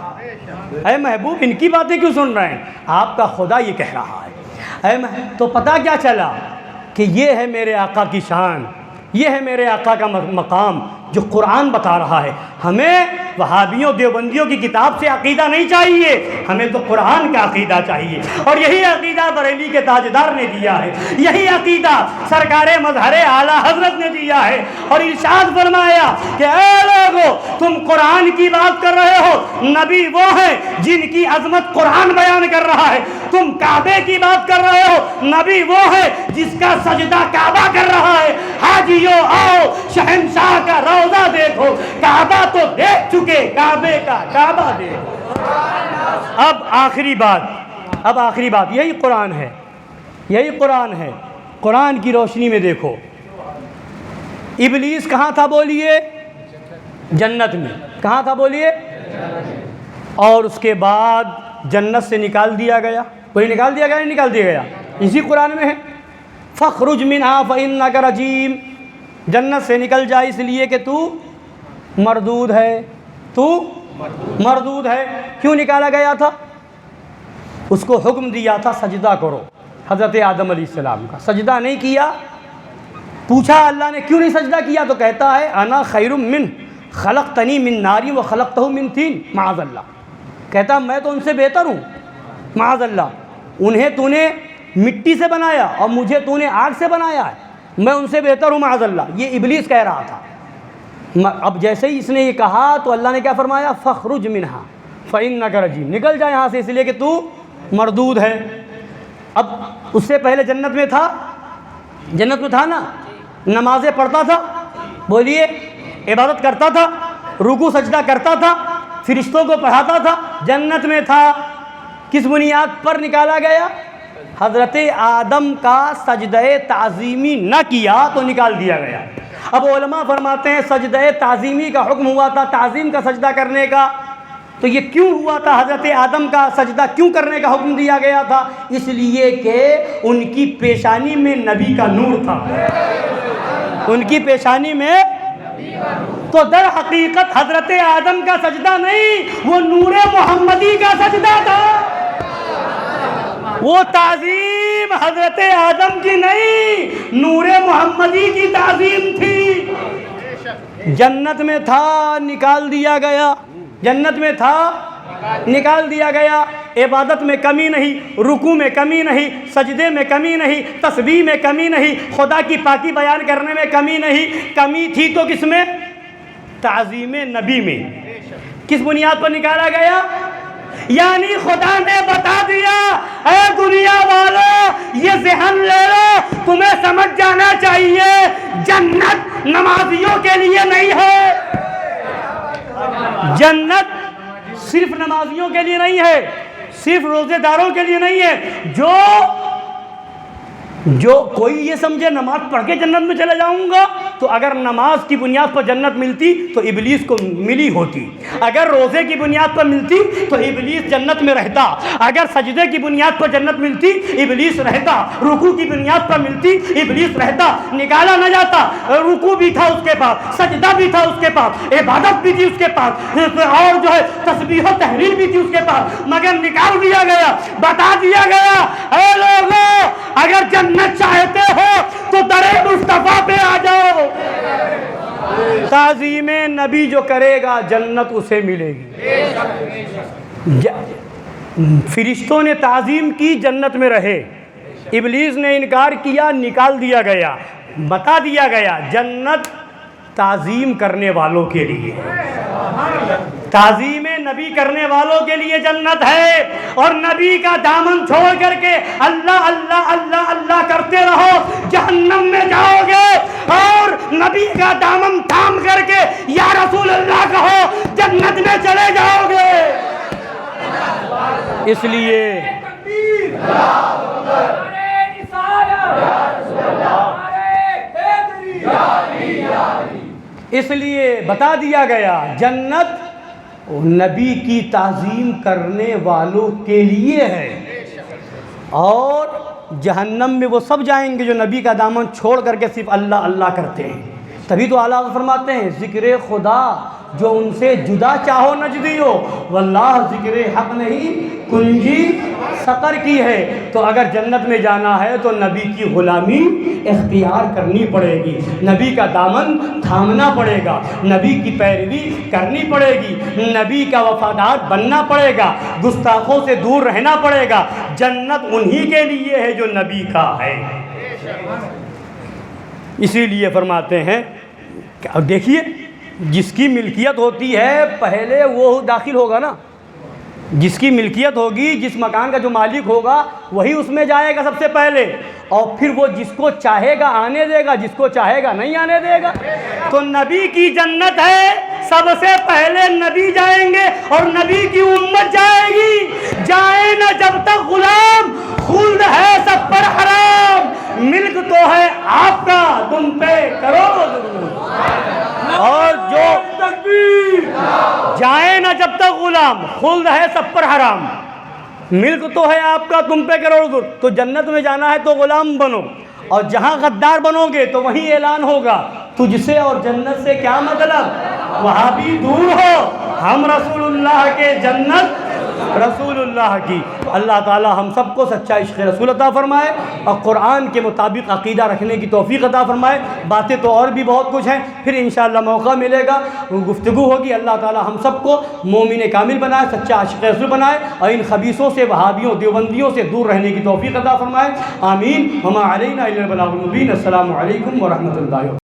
اے محبوب ان کی باتیں کیوں سن رہے ہیں؟ آپ کا خدا یہ کہہ رہا ہے. تو پتہ کیا چلا کہ یہ ہے میرے آقا کی شان، یہ ہے میرے آقا کا مقام جو قرآن بتا رہا ہے. ہمیں وہابیوں دیوبندیوں کی کتاب سے عقیدہ نہیں چاہیے، ہمیں تو قرآن کا عقیدہ چاہیے. اور یہی عقیدہ بریلی کے تاجدار نے دیا ہے، یہی عقیدہ سرکار مظہر اعلیٰ حضرت نے دیا ہے. اور ارشاد فرمایا کہ اے لوگو تم قرآن کی بات کر رہے ہو، نبی وہ ہیں جن کی عظمت قرآن بیان کر رہا ہے. تم کعبے کی بات کر رہے ہو، نبی وہ ہے جس کا سجدہ کعبہ کر رہا ہے. حاجیو آؤ شہنشاہ کا روضہ دیکھو، کعبہ تو دیکھ چکے، کعبے کا کعبہ دیکھو. اب آخری بات یہی قرآن ہے، یہی قرآن ہے. قرآن کی روشنی میں دیکھو ابلیس کہاں تھا بولیے؟ جنت میں. کہاں تھا بولیے؟ اور اس کے بعد جنت سے نکال دیا گیا. کوئی نکال دیا گیا نہیں نکال دیا گیا؟ اسی قرآن میں ہے فَخْرُجْ مِنْهَا فَإِنَّكَ رَجِيمٌ. جنت سے نکل جائے اس لیے کہ تو مردود ہے، تو مردود ہے. کیوں نکالا گیا تھا؟ اس کو حکم دیا تھا سجدہ کرو. حضرت آدم علیہ السلام کا سجدہ نہیں کیا. پوچھا اللہ نے کیوں نہیں سجدہ کیا تو کہتا ہے انا خیر من خلقتنی من نار وخلقتہ من طین. معاذ اللہ، کہتا میں تو ان سے بہتر ہوں. معاذ اللہ، انہیں تو نے مٹی سے بنایا اور مجھے تو نے آگ سے بنایا ہے، میں ان سے بہتر ہوں. معاذ اللہ، یہ ابلیس کہہ رہا تھا. اب جیسے ہی اس نے یہ کہا تو اللہ نے کیا فرمایا؟ فَخْرُجْ مِنْهَا فَإِنَّكَ رَجِيمٌ. نکل جائے یہاں سے اس لیے کہ تو مردود ہے. اب اس سے پہلے جنت میں تھا نا، نمازیں پڑھتا تھا، بولیے عبادت کرتا تھا، رکوع سجدہ کرتا تھا، فرشتوں کو پڑھاتا تھا، جنت میں تھا. کس بنیاد پر نکالا گیا؟ حضرت آدم کا سجدہ تعظیمی نہ کیا تو نکال دیا گیا. اب علماء فرماتے ہیں سجدہ تعظیمی کا حکم ہوا تھا، تعظیم کا سجدہ کرنے کا، تو یہ کیوں ہوا تھا؟ حضرت آدم کا سجدہ کیوں کرنے کا حکم دیا گیا تھا؟ اس لیے کہ ان کی پیشانی میں نبی کا نور تھا، ان کی پیشانی میں. تو در حقیقت حضرت آدم کا سجدہ نہیں، وہ نور محمدی کا سجدہ تھا. وہ تعظیم حضرت آدم کی نہیں، نور محمدی کی تعظیم تھی. جنت میں تھا نکال دیا گیا، جنت میں تھا نکال دیا گیا. عبادت میں کمی نہیں، رکوع میں کمی نہیں، سجدے میں کمی نہیں، تسبیح میں کمی نہیں، خدا کی پاکی بیان کرنے میں کمی نہیں. کمی تھی تو کس میں؟ تعظیم نبی میں. کس بنیاد پر نکالا گیا؟ یعنی خدا نے بتا دیا اے دنیا والو یہ ذہن لے لو، تمہیں سمجھ جانا چاہیے جنت نمازیوں کے لیے نہیں ہے. جنت صرف نمازیوں کے لیے نہیں ہے، صرف روزے داروں کے لیے نہیں ہے. جو کوئی یہ سمجھے نماز پڑھ کے جنت میں چلے جاؤں گا، تو اگر نماز کی بنیاد پر جنت ملتی تو ابلیس کو ملی ہوتی. اگر روزے کی بنیاد پر ملتی تو ابلیس جنت میں رہتا. اگر سجدے کی بنیاد پر جنت ملتی ابلیس رہتا. رکوع کی بنیاد پر ملتی ابلیس رہتا. نکالا نہ جاتا. رکوع بھی تھا اس کے پاس، سجدہ بھی تھا اس کے پاس، عبادت بھی تھی اس کے پاس، اور جو ہے تسبیح و تحلیل بھی تھی اس کے پاس، مگر نکال دیا گیا. بتا دیا گیا اے لوگو اگر جنت چاہتے ہو تو در مصطفیٰ پہ آ جاؤ. تعظیم نبی جو کرے گا جنت اسے ملے گی۔ فرشتوں نے تعظیم کی، جنت میں رہے۔ ابلیس نے انکار کیا، نکال دیا گیا۔ بتا دیا گیا جنت تعظیم کرنے والوں کے لیے، تعظیم نبی کرنے والوں کے لیے جنت ہے۔ اور نبی کا دامن چھوڑ کر کے اللہ اللہ اللہ اللہ کرتے رہو، جہنم میں جاؤ گے، اور نبی کا دامن تھام کر کے یا رسول اللہ کہو، جنت میں چلے جاؤ گے۔ اس لیے بتا دیا گیا جنت نبی کی تعظیم کرنے والوں کے لیے ہے، اور جہنم میں وہ سب جائیں گے جو نبی کا دامن چھوڑ کر کے صرف اللہ اللہ کرتے ہیں۔ تبھی تو اعلیٰ فرماتے ہیں ذکر خدا جو ان سے جدا چاہو نہ جدی ہو، واللہ ذکر حق نہیں کنجی سقر کی ہے۔ تو اگر جنت میں جانا ہے تو نبی کی غلامی اختیار کرنی پڑے گی، نبی کا دامن تھامنا پڑے گا، نبی کی پیروی کرنی پڑے گی، نبی کا وفادار بننا پڑے گا، گستاخوں سے دور رہنا پڑے گا۔ جنت انہی کے لیے ہے جو نبی کا ہے۔ اسی لیے فرماتے ہیں کہ دیکھیے جس کی ملکیت ہوتی ہے پہلے وہ داخل ہوگا نا، جس کی ملکیت ہوگی، جس مکان کا جو مالک ہوگا وہی اس میں جائے گا سب سے پہلے، اور پھر وہ جس کو چاہے گا آنے دے گا، جس کو چاہے گا نہیں آنے دے گا۔ تو نبی کی جنت ہے، سب سے پہلے نبی جائیں گے اور نبی کی امت جائے گی۔ جائے نہ جب تک غلام، خلد ہے سب پر حرام، ملک تو ہے آپ کا تم پہ کرو ظلم۔ اور جو جائے نہ جب تک غلام، خلد ہے سب پر حرام، ملک تو ہے آپ کا تم پہ کروڑ ظلم۔ تو جنت میں جانا ہے تو غلام بنو، اور جہاں غدار بنو گے تو وہیں اعلان ہوگا تجھ سے اور جنت سے کیا مطلب، وہاں بھی دور ہو، ہم رسول اللہ کے، جنت رسول اللہ کی۔ اللہ تعالی ہم سب کو سچا عشق رسول عطا فرمائے اور قرآن کے مطابق عقیدہ رکھنے کی توفیق عطا فرمائے۔ باتیں تو اور بھی بہت کچھ ہیں، پھر انشاءاللہ موقع ملے گا، گفتگو ہوگی۔ اللہ تعالی ہم سب کو مومن کامل بنائے، سچا عاشق رسول بنائے، اور ان خبیثوں سے، وہابیوں، دیوبندیوں سے دور رہنے کی توفیق عطا فرمائے۔ آمین۔ وما علینا الا البلاغ المبین۔ السلام علیکم ورحمۃ اللہ۔